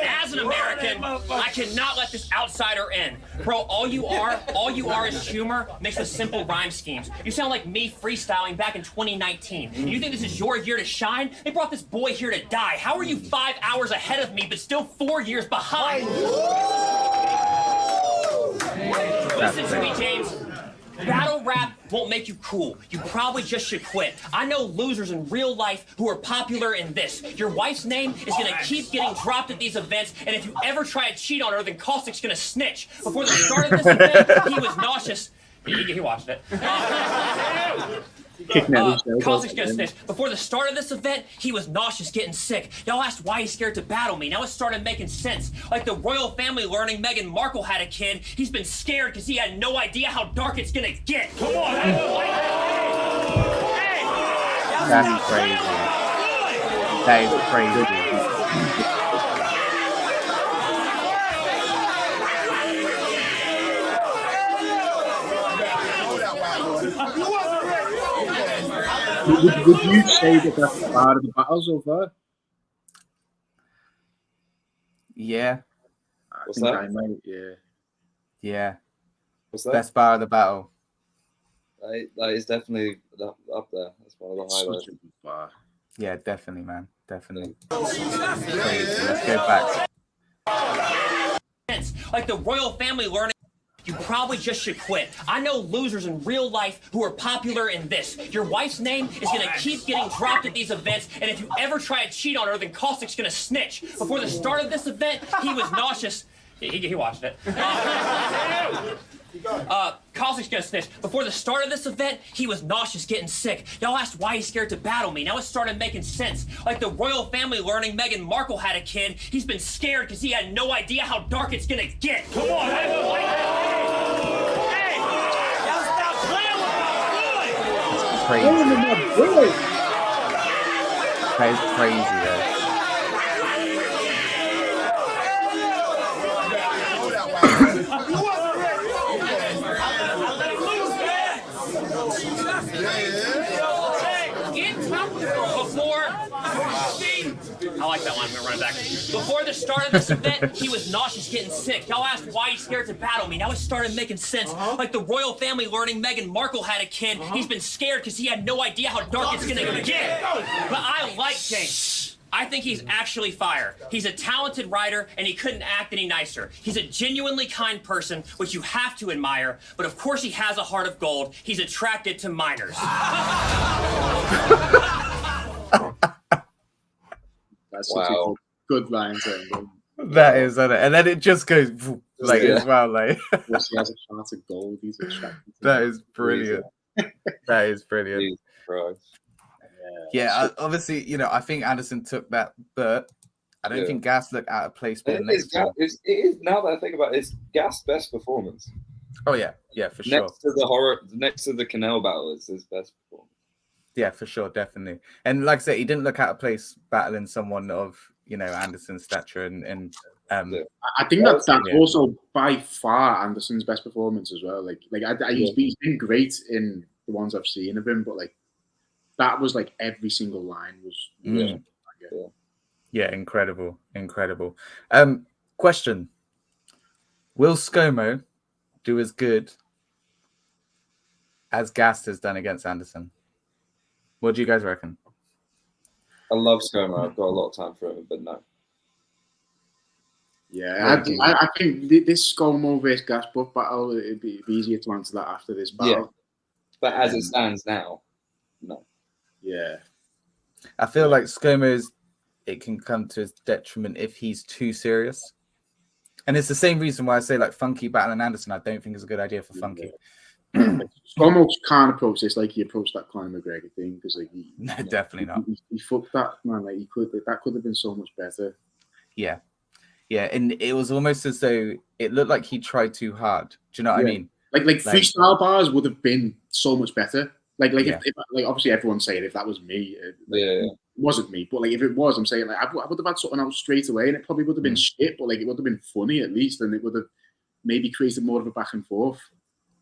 as an American, I cannot let this outsider in. Bro, all you are is humor mixed with simple rhyme schemes. You sound like me freestyling back in 2019. You think this is your year to shine? They brought this boy here to die. How are you 5 hours ahead of me, but still 4 years behind? Listen to me, James. Battle rap won't make you cool. You probably just should quit. I know losers in real life who are popular in this. Your wife's name is gonna keep getting dropped at these events, and if you ever try to cheat on her, then Caustic's gonna snitch. Before the start of this event, he was nauseous. He watched it. Caustic's gonna snitch. Before the start of this event, he was nauseous, getting sick. Y'all asked why he's scared to battle me. Now it started making sense. Like the royal family learning Meghan Markle had a kid, he's been scared because he had no idea how dark it's gonna get. Come on, That's crazy. That is crazy. Would you say that that's part of the battle so far? Yeah. What's that? I might, Yeah. What's that? Best bar of the battle. That is definitely up there. That's one of the highlights. such a good bar. Yeah, definitely, man. Definitely. Crazy. Let's go back. Like the royal family learning. You probably just should quit. I know losers in real life who are popular in this. Your wife's name is gonna keep getting dropped at these events, and if you ever try to cheat on her, then Caustic's gonna snitch. Before the start of this event, he was nauseous. He watched it. Caustic's gonna snitch. Before the start of this event, he was nauseous, getting sick. Y'all asked why he's scared to battle me. Now it started making sense. Like the royal family learning Meghan Markle had a kid, he's been scared because he had no idea how dark it's gonna get. Come on, Crazy. That is crazy, though. I like that line. I'm gonna run it back. Before the start of this event, he was nauseous, getting sick. Y'all asked why he's scared to battle me. Now it started making sense. Like the royal family learning Meghan Markle had a kid. He's been scared because he had no idea how dark it's gonna get. But I like James. I think he's actually fire. He's a talented writer, and he couldn't act any nicer. He's a genuinely kind person, which you have to admire. But of course, he has a heart of gold. He's attracted to minors. That's such a good line. That is, and then it just goes like as well. Like he has a heart of gold. He's attracted. That is brilliant. That is brilliant. Yeah, obviously, you know, I think Aderson took that, but I don't think Ghast looked out of place. It is, now that I think about it, it's Ghast's best performance. Oh yeah, for sure. Next to the Canal battle, it's his best performance. Yeah, for sure, definitely. And like I said, he didn't look out of place battling someone of, Anderson's stature and I think that's also by far Anderson's best performance as well. He's been great in the ones I've seen of him, but like that was like every single line was incredible. Question: will ScoMo do as good as Ghast has done against Aderson? What do you guys reckon? I love ScoMo. I've got a lot of time for him, but no. Yeah, I think this ScoMo versus Ghast buff battle, it'd be easier to answer that after this battle. Yeah. But as it stands now, no. Yeah. I feel like ScoMo's, it can come to his detriment if he's too serious. And it's the same reason why I say like Funky battling Aderson, I don't think is a good idea for Funky. ScoMo can't approach this like he approached that Conor McGregor thing, because like no, definitely not. He fucked that, man. Like that could have been so much better. Yeah, and it was almost as though it looked like he tried too hard. Do you know what I mean? Like freestyle bars would have been so much better. If obviously everyone's saying if that was me, it wasn't me, but like if it was, I'm saying like I would have had something out straight away, and it probably would have been shit, but like it would have been funny at least, and it would have maybe created more of a back and forth.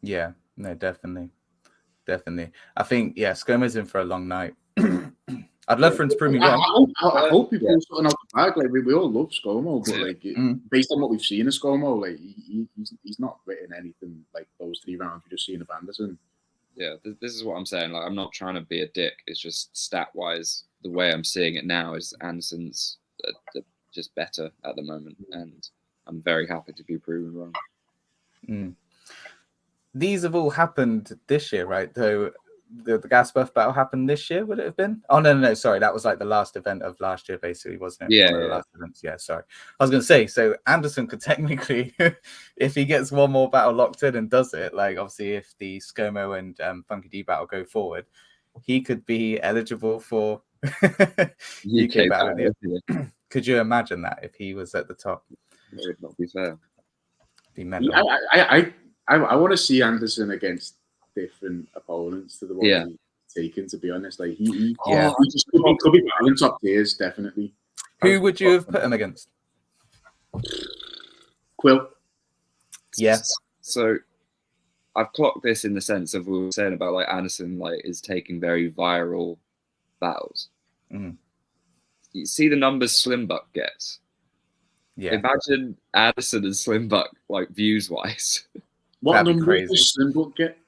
Yeah, no, definitely. I think ScoMo's in for a long night. I'd love for him to prove me wrong. I hope he pulls something out the bag. Like we all love ScoMo, but like based on what we've seen of ScoMo, like he's not written anything like those 3 rounds we just seen of Aderson. Yeah, this is what I'm saying. Like, I'm not trying to be a dick. It's just stat-wise, the way I'm seeing it now is Anderson's just better at the moment, and I'm very happy to be proven wrong. These have all happened this year, right? Though the Ghast buff battle happened this year, would it have been? Oh no, sorry, that was like the last event of last year, basically, wasn't it? Yeah, last events. Yeah, sorry. I was gonna say, so Aderson could technically, if he gets one more battle locked in and does it, like obviously if the ScoMo and Funky D battle go forward, he could be eligible for UK battle. Could you imagine that if he was at the top? It would not be fair. Be mental. I want to see Aderson against different opponents to the ones he's taken. To be honest, like he just could be battling top tiers, definitely. Who would you have put him against? Quill. Yeah. So I've clocked this in the sense of we were saying about like Aderson like is taking very viral battles. You see the numbers Slim Buck gets. Yeah. Imagine Aderson and Slim Buck like views wise. What number does Slim Buck get?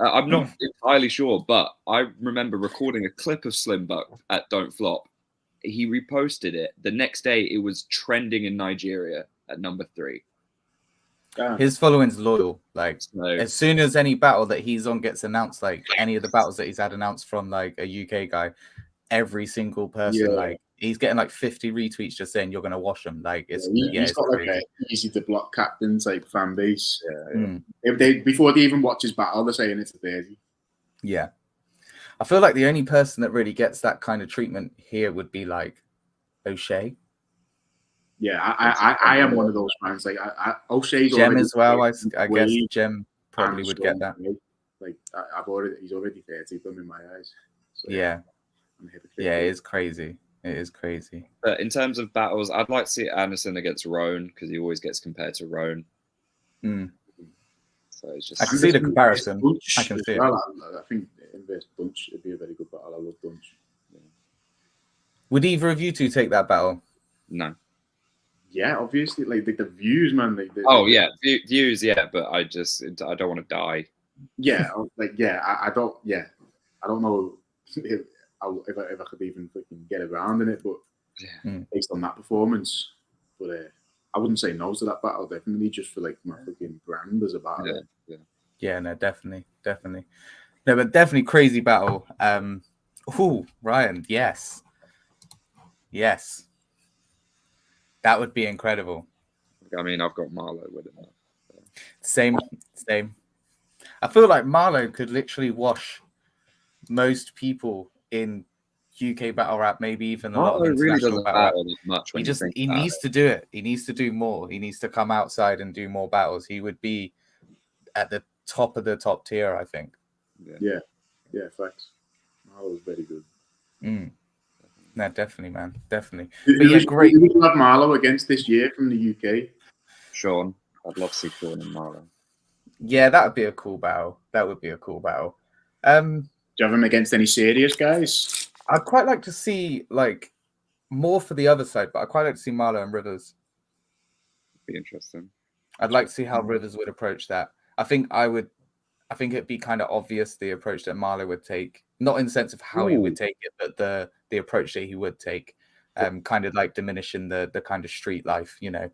I'm not entirely sure, but I remember recording a clip of Slim Buck at Don't Flop. He reposted it. The next day, it was trending in Nigeria at number 3. His following's loyal. Like as soon as any battle that he's on gets announced, like any of the battles that he's had announced from like a UK guy, every single person like he's getting like 50 retweets just saying you're gonna wash him. Like he's got like a easy to block captain type fan base. Before they even watch his battle, they're saying it's a 30. Yeah, I feel like the only person that really gets that kind of treatment here would be like O'Shea. Yeah, I am one of those fans. Like O'Shea's Gem as well. I guess Gem probably would get that. Like he's already 30 in my eyes. So, yeah, it is crazy. It is crazy. But in terms of battles, I'd like to see Aderson against Roan because he always gets compared to Roan. So it's just I can see the comparison. I can see it. I think inverse Bunch would be a very good battle. I love Bunch. Yeah. Would either of you two take that battle? No. Yeah, obviously, like the views, man. Views, yeah, but I don't want to die. Yeah, I don't know if I could even freaking get around in it, but based on that performance, but I wouldn't say no to that battle. Definitely, just for like my freaking brand as a battle. Yeah, no, definitely, no, but definitely crazy battle. Ryan, yes, that would be incredible. I mean, I've got Marlo with it now. Same. I feel like Marlo could literally wash most people in UK battle rap, maybe even a lot of international battle rap. Much he needs to do it. He needs to do more. He needs to come outside and do more battles. He would be at the top of the top tier, I think. Yeah, facts. Marlo's very good. No, definitely, man, definitely. Who But yeah, would- great. Who would you have Marlow against this year from the UK? Sean. I'd love to see Sean and Marlow. Yeah, that would be a cool battle. That would be a cool battle. Do you have him against any serious guys? I'd quite like to see like more for the other side, but I'd quite like to see Marlow and Rivers. Be interesting. I'd like to see how Rivers would approach that. I think it'd be kind of obvious the approach that Marlow would take, not in the sense of how he would take it, but the approach that he would take, kind of like diminishing the kind of street life, you know.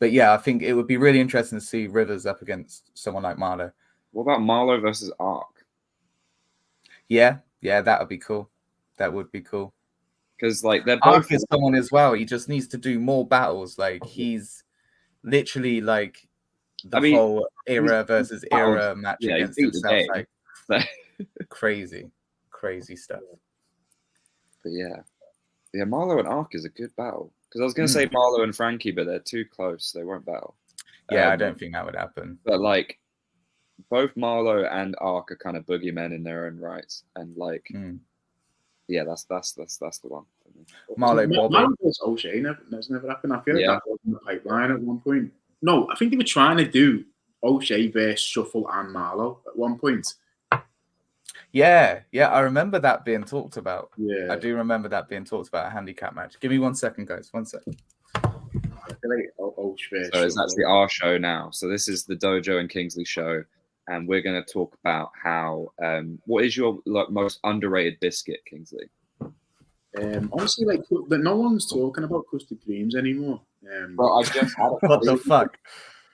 But yeah, I think it would be really interesting to see Rivers up against someone like Marlow. What about Marlow versus Ark? Yeah, that would be cool. That would be cool. Because like they're both Ark is someone as well. He just needs to do more battles. Like he's literally like the whole era versus era match against himself. Like crazy stuff. But yeah, Marlow and Ark is a good battle. Because I was going to say Marlow and Frankie, but they're too close. They won't battle. Yeah, I don't think that would happen. But like, both Marlow and Ark are kind of boogeymen in their own rights, and like, yeah, that's the one. Marlow versus O'Shea that's never happened. I feel like that was in the pipeline at one point. No, I think they were trying to do O'Shea versus Shuffle and Marlow at one point. Yeah, I remember that being talked about. Yeah, I do remember that being talked about, a handicap match. Give me 1 second, guys. 1 second. I feel like O'Shea. So it's actually our show now. So this is the Dojo and Kingsley show, and we're going to talk about how. What is your most underrated biscuit, Kingsley? Honestly, like no one's talking about custard creams anymore. Well, I just had it. What the fuck?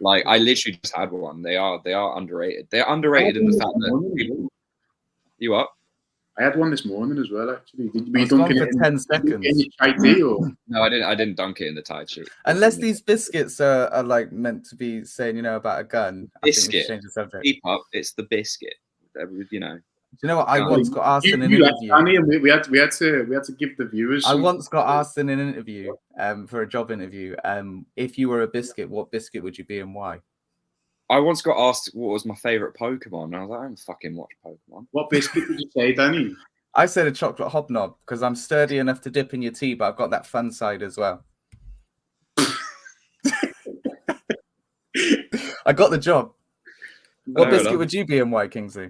Like I literally just had one. They are underrated. They're underrated in the fact that people. You up? I had one this morning as well. Actually, did you dunk it for 10 seconds? In your chai tea or? No, I didn't. I didn't dunk it in the Thai tea. Unless these biscuits are like meant to be saying, you know, about a gun. Biscuit. I think we should change the subject. Keep up. It's the biscuit. You know. Do you know what? I once got asked in an interview. Danny, and we had to give the viewers. I once got asked in an interview, for a job interview, if you were a biscuit, what biscuit would you be and why? I once got asked what was my favorite Pokemon, and I was like, I don't fucking watch Pokemon. What biscuit did you say, Danny? I said a chocolate hobnob because I'm sturdy enough to dip in your tea, but I've got that fun side as well. I got the job. What biscuit would you be and why, Kingsley?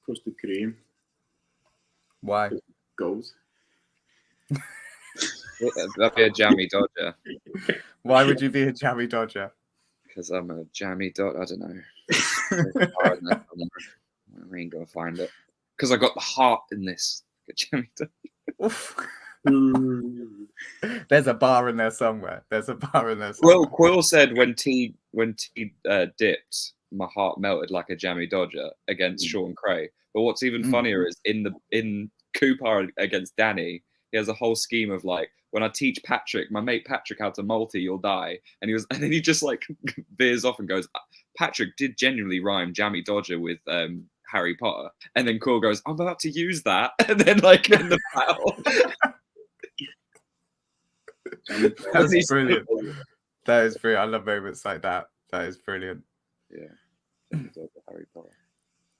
Custard cream. Why? Gold. That'd be a jammy Dodger. Why would you be a jammy Dodger? Because I'm a jammy Dodger. I don't know. I ain't gonna find it. Because I got the heart in this. Jammy Dodger. There's a bar in there somewhere. Well, Quill said when T dipped, my heart melted like a jammy Dodger against Sean Cray. But what's even funnier is in Cooper against Danny, he has a whole scheme of like, when I teach Patrick, my mate Patrick, how to multi, you'll die. And then he just like veers off and goes, Patrick did genuinely rhyme jammy Dodger with Harry Potter. And then Quill goes, I'm about to use that. And then like in the battle. That's brilliant. That is brilliant. I love moments like that. That is brilliant. Yeah. Harry Potter.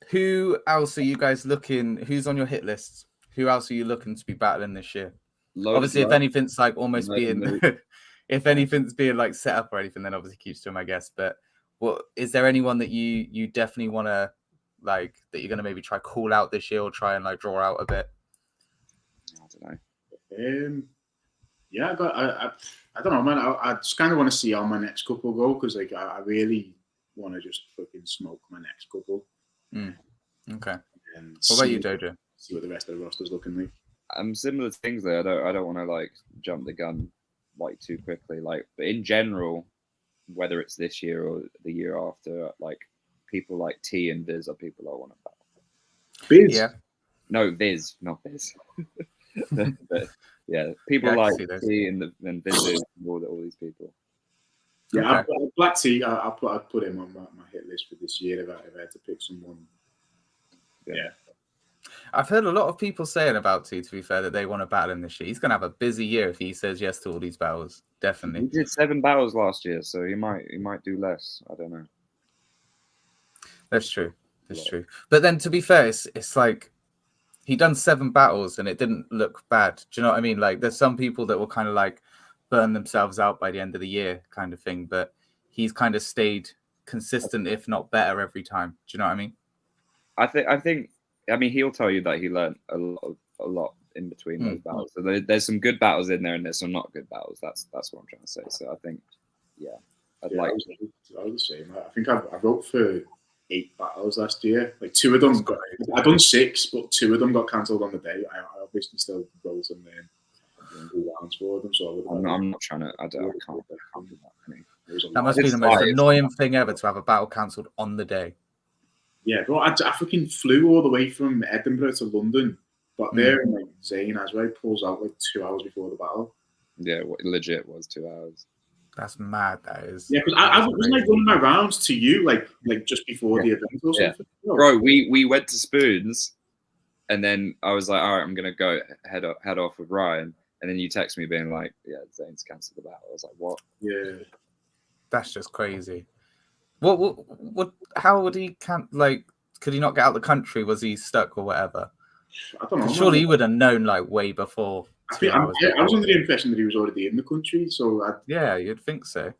Who else are you guys looking? Who's on your hit list? Who else are you looking to be battling this year? Obviously, if anything's like almost being, if anything's being like set up or anything, then obviously keeps to him, I guess. But what is there anyone that you definitely want to like that you're gonna maybe try call out this year or try and like draw out a bit? I don't know. Yeah, I don't know, man. I just kind of want to see how my next couple go because like I really want to just fucking smoke my next couple. Okay. And what about you, Dojo? See what the rest of the roster's looking like. I'm similar to things there. I don't want to like jump the gun like too quickly. Like, but in general, whether it's this year or the year after, like people like T and Viz are people I want to battle. Viz? Yeah. No, Viz, not Viz. But, yeah, people like T and Viz and all these people. Yeah, okay. Black T, I'd put him on my hit list for this year if I had to pick someone. Yeah. I've heard a lot of people saying about T, to be fair, that they want to battle him this year. He's going to have a busy year if he says yes to all these battles. Definitely. He did 7 battles last year, so he might do less. I don't know. That's true. That's true. But then to be fair, it's like he done 7 battles and it didn't look bad. Do you know what I mean? Like there's some people that will kind of like burn themselves out by the end of the year kind of thing, but he's kind of stayed consistent, if not better, every time. Do you know what I mean? I mean, he'll tell you that he learned a lot in between those battles. So there's some good battles in there, and there's some not good battles. That's what I'm trying to say. So I think, I was the same. I think I wrote for 8 battles last year. Like 2 of them I done 6, but 2 of them got cancelled on the day. I obviously still wrote them in do rounds for them. So I'm not trying to. I can't do that. That must be the most annoying thing ever, to have a battle cancelled on the day. Yeah, bro, I fucking flew all the way from Edinburgh to London, but there, and like Zayn Azrai pulls out like 2 hours before the battle. Yeah, legit was 2 hours. That's mad. That is. Yeah, because I was like running my rounds to you, like just before the event or something. Yeah. Bro, we went to Spoons, and then I was like, all right, I'm gonna go head off with Ryan, and then you text me being like, yeah, Zayn's cancelled the battle. I was like, what? Yeah, that's just crazy. What? How would he like? Could he not get out of the country? Was he stuck or whatever? I don't know. Surely he would have known like way before. I was under the impression that he was already in the country, so yeah, you'd think so.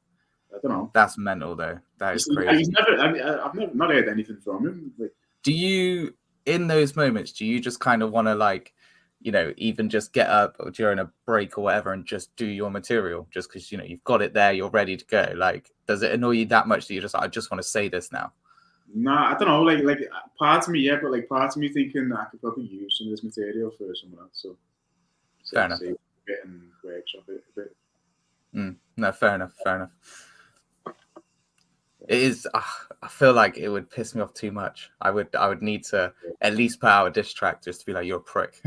I don't know. That's mental though. That is crazy. I've never not heard anything from him. Like, do you, in those moments, do you just kind of want to like, you know, even just get up during a break or whatever and just do your material just because, you know, you've got it there, you're ready to go? Like, does it annoy you that much that you're just like, I just want to say this now? Nah, I don't know. Like part of me, yeah, but like part of me thinking I could probably use some of this material for someone else. So fair enough. And workshop it a bit. No, fair enough. It is. I feel like it would piss me off too much. I would need to at least put out a diss track just to be like, you're a prick.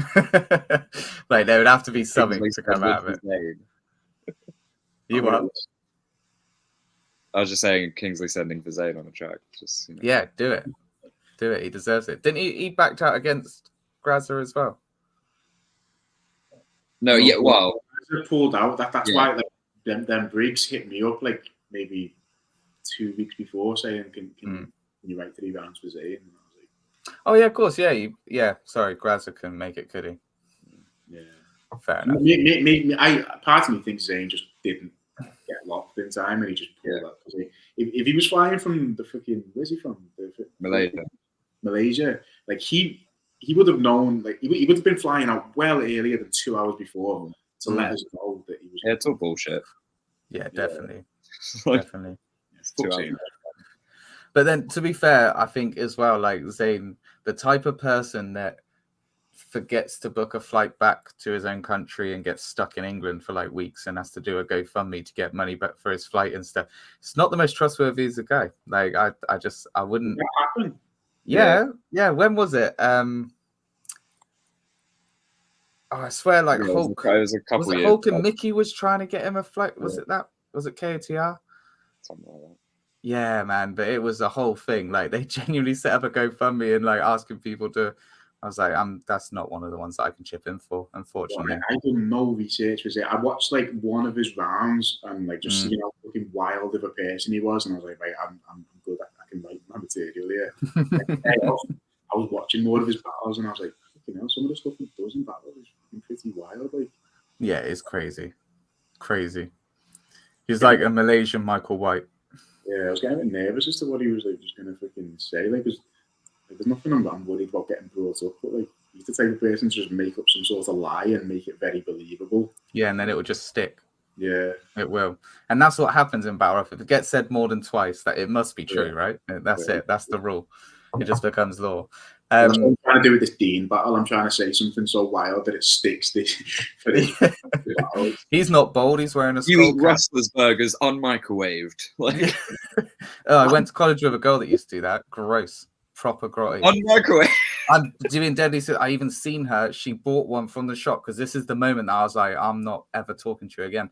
Like there would have to be something to come out of it. You what? I was just saying, Kingsley sending for Zayn on a track. Just, you know. Yeah, do it. He deserves it. Didn't he backed out against Grazer as well? No, yeah, well, pulled out. That's why like them Briggs hit me up like maybe 2 weeks before saying, "Can you write 3 rounds for Zayn?" And I was like, "Oh yeah, of course, yeah." Sorry, Grazer can make it, could he? Yeah, fair enough. Part of me thinks Zayn just didn't get locked in time, and he just pulled out. If he was flying from the fucking, where's he from? Malaysia, like he would have known, like he would have been flying out well earlier than 2 hours before to let us know that he was. Yeah, it's all bullshit. Yeah, definitely, definitely. It's 2 hours. But then, to be fair, I think as well, like Zayn, the type of person that forgets to book a flight back to his own country and gets stuck in England for like weeks and has to do a GoFundMe to get money back for his flight and stuff. It's not the most trustworthy as a guy. Like I wouldn't. What happened? Yeah. When was it? I swear, like Hulk. It was a couple was it years. Hulk and Mickey was trying to get him a flight. Was it that? Was it KOTR? Something like that. Yeah, man. But it was a whole thing. Like they genuinely set up a GoFundMe and like asking people to. I was like, that's not one of the ones that I can chip in for, unfortunately. I did no research with it. I watched like one of his rounds and like just seeing how fucking wild of a person he was, and I was like, right, I'm good. I can write my material here. I was watching more of his battles, and I was like, you know, some of the stuff he does in battles is pretty wild. Like, yeah, it's crazy. He's like a Malaysian Michael White. Yeah, I was getting a bit nervous as to what he was like just gonna fucking say. Like, there's nothing I'm worried about getting brought up, but like he's the type of person to just make up some sort of lie and make it very believable. Yeah, and then it will just stick. Yeah, it will, and that's what happens in battle rap. If it gets said more than twice, that it must be true, right? That's it. That's the rule. It just becomes law. That's what I'm trying to do with this Dean battle. I'm trying to say something so wild that it sticks. He's not bold. He's wearing a skull You eat cap. Rustler's burgers unmicrowaved. Like, I went to college with a girl that used to do that. Gross. Proper grotty. Unmicrowave. I'm doing deadly. I even seen her. She bought one from the shop because this is the moment that I was like, I'm not ever talking to you again.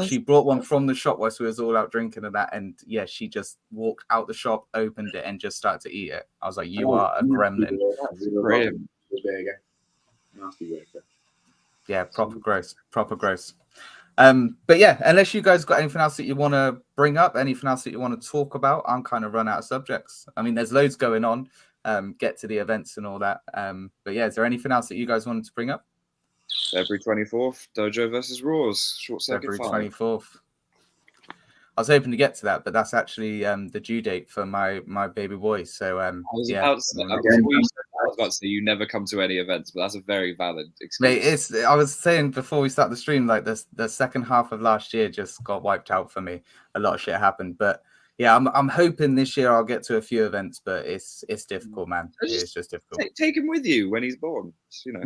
She brought one from the shop whilst we was all out drinking and that. And yeah, she just walked out the shop, opened it, and just started to eat it. I was like, you are a gremlin. Yeah, proper gross. But yeah, unless you guys got anything else that you want to bring up, anything else that you want to talk about, I'm kind of run out of subjects. I mean, there's loads going on. get to the events and all that. But yeah, is there anything else that you guys wanted to bring up? February 24th, Dojo versus Raws, short circuit February 5. 24th. I was hoping to get to that, but that's actually the due date for my baby boy. So I was yeah, about to say, before you said that, I was about to say you never come to any events, but that's a very valid excuse. mate, I was saying before we start the stream, like the second half of last year just got wiped out for me. A lot of shit happened, but yeah, I'm hoping this year I'll get to a few events, but it's difficult, man. It's just difficult. Take him with you when he's born, you know.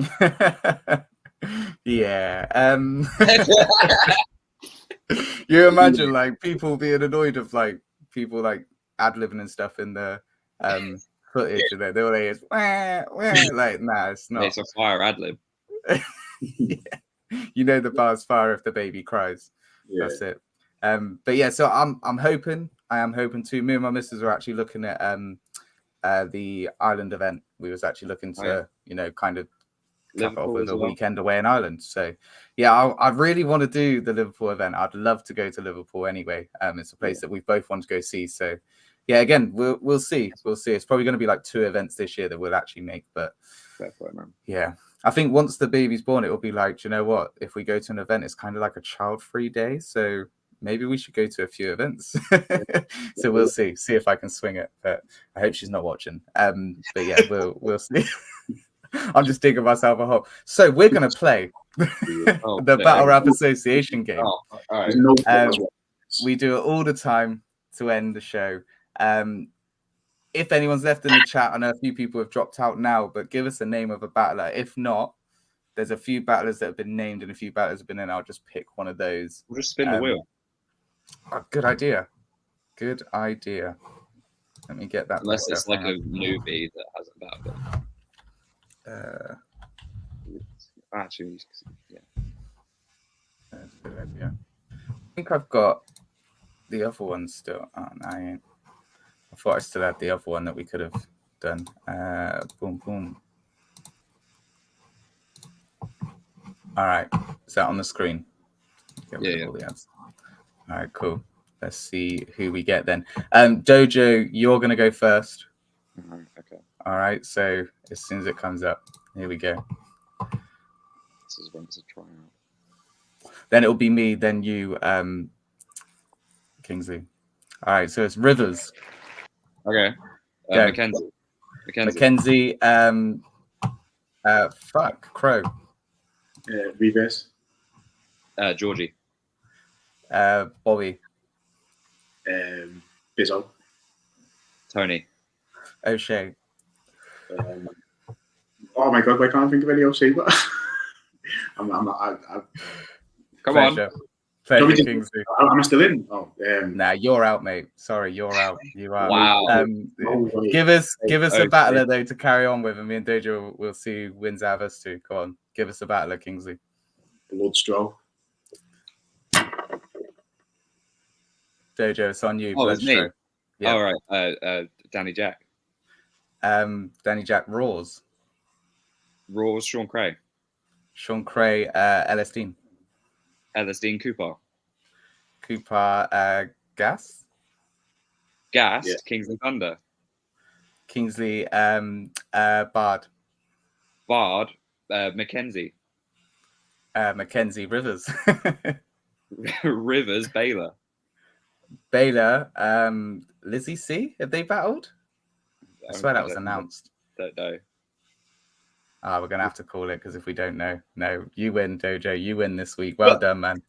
Yeah. You imagine like people being annoyed of like people like ad-libbing and stuff in the footage, and they all is like, nah, it's not. It's a fire ad-lib. Yeah. You know the bar's fire if the baby cries. Yeah. That's it. But yeah, so I am hoping to. Me and my missus are actually looking at the Ireland event. We was actually looking to kind of cap it off with a weekend away in Ireland. So yeah, I really want to do the Liverpool event. I'd love to go to Liverpool anyway. It's a place that we both want to go see. So yeah, again, we'll see. It's probably going to be like 2 events this year that we'll actually make. But yeah, I think once the baby's born, it will be like, you know what? If we go to an event, it's kind of like a child-free day. So maybe we should go to a few events. So we'll see if I can swing it. But I hope she's not watching. But yeah, we'll see. I'm just digging myself a hole. So we're going to play the Battle Rap Association game. Oh, all right. We do it all the time to end the show. If anyone's left in the chat, I know a few people have dropped out now, but give us a name of a battler. If not, there's a few battlers that have been named and a few battlers have been in. I'll just pick one of those. We'll just spin the wheel. Oh, good idea. Good idea. Let me get that. Unless it's like a newbie that hasn't battled it. Actually, yeah. That's a good idea. I think I've got the other one still. Oh, no, I ain't. I thought I still had the other one that we could have done. Boom, boom. All right. Is that on the screen? Yeah. All right, cool. Let's see who we get then. Dojo, you're going to go first. Okay. All right. So as soon as it comes up, here we go. This is when it's a tryout. Then it'll be me, then you, Kingsley. All right. So it's Rivers. Okay. Mackenzie. Fuck. Crow. Reverse. Georgie. Bobby. Bizzo. Tony. O'Shea. Oh my god, I can't think of any O'Shea, but Come Pleasure. on. Pleasure, Kingsley. Am I still in? Oh, Nah, you're out, mate. Sorry, you're out. You are. Wow. Give us a battler though to carry on with, and me and Dojo will see who wins out of us two. Go on, give us a battler, Kingsley. Bloodstraw. Dojo, it's on you. Oh, it's me. Bloodstraw. Yeah. All right. Danny Jack. Danny Jack Raws. Raws. Sean Cray. Sean Cray. Ellis Dean. Ellis Dean. Cooper. Ghast. Ghast. Yeah. Kingsley Thunder. Kingsley. Bard. Bard. Mackenzie. Mackenzie Rivers. Rivers. Baylor. Baylor. Lizzie C. Have they battled? I swear that was announced. Don't know. We're gonna have to call it because if we don't know, no, you win, Dojo. You win this week. Well done, man.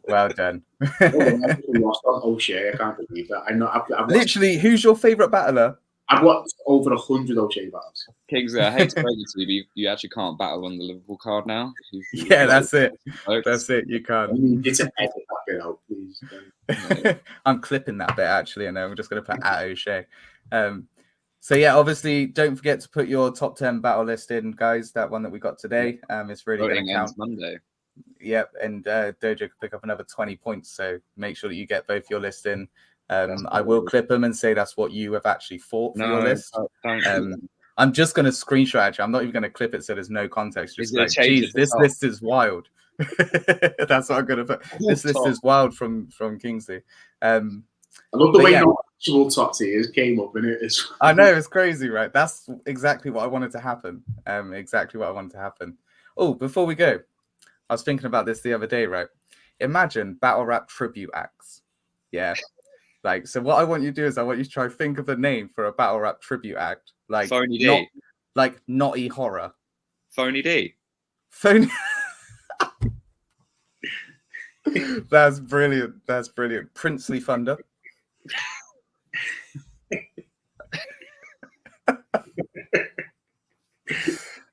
Well done. Lost on O'Shea. I can't believe that. I've Literally, who's your favorite battler? I've watched over 100 O'Shea battles. Kingsley, I hate to break it to you, but you actually can't battle on the Liverpool card now. Yeah, that's it. That's it. You can't. You need to edit that bit out, please. I'm clipping that bit actually, and then we're just gonna put at O'Shea. So yeah, obviously, don't forget to put your top 10 battle list in, guys. That one that we got today. It's really going to count. Monday. Yep, and Dojo can pick up another 20 points. So make sure that you get both your lists in. I will clip them and say that's what you have actually fought for your list. I'm just going to screenshot. Actually, I'm not even going to clip it, so there's no context. Just like, geez, this list is wild. That's what I'm going to put. This list is wild from Kingsley. I love the But way yeah. no actual top tiers came up in it. I know, it's crazy, right? That's exactly what I wanted to happen. Exactly what I wanted to happen. Oh, before we go, I was thinking about this the other day, right? Imagine battle rap tribute acts. Yeah. Like, so what I want you to do is I want you to try think of a name for a battle rap tribute act. Like Phony not D. like naughty horror. Phony D. Phony. That's brilliant. That's brilliant. Princely Thunder.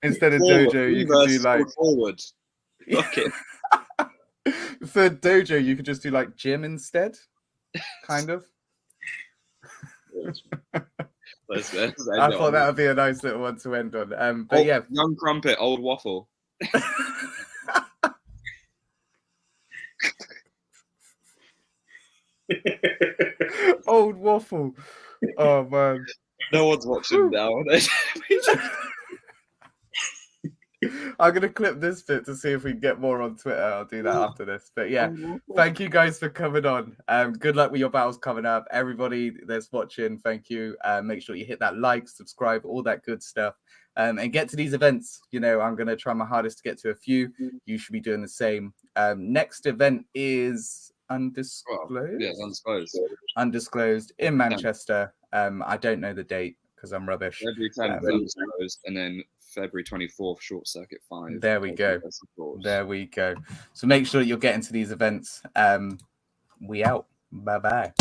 Instead of Dojo, you could do like forward. Okay. For Dojo, you could just do like Jim instead, kind of. I thought that would be a nice little one to end on. But yeah, young crumpet, old waffle. Old waffle. Oh man, no one's watching now. I'm gonna clip this bit to see if we can get more on Twitter. I'll do that after this. But yeah, thank you guys for coming on. Good luck with your battles coming up. Everybody that's watching, thank you. Make sure you hit that like, subscribe, all that good stuff. And get to these events. You know, I'm gonna try my hardest to get to a few. You should be doing the same. Next event is undisclosed. Well, yeah, undisclosed. Undisclosed in Manchester. I don't know the date because I'm rubbish. February 10th undisclosed, and then February 24th, Short Circuit 5. There we go. There we go. So make sure that you're getting to these events. We out. Bye-bye.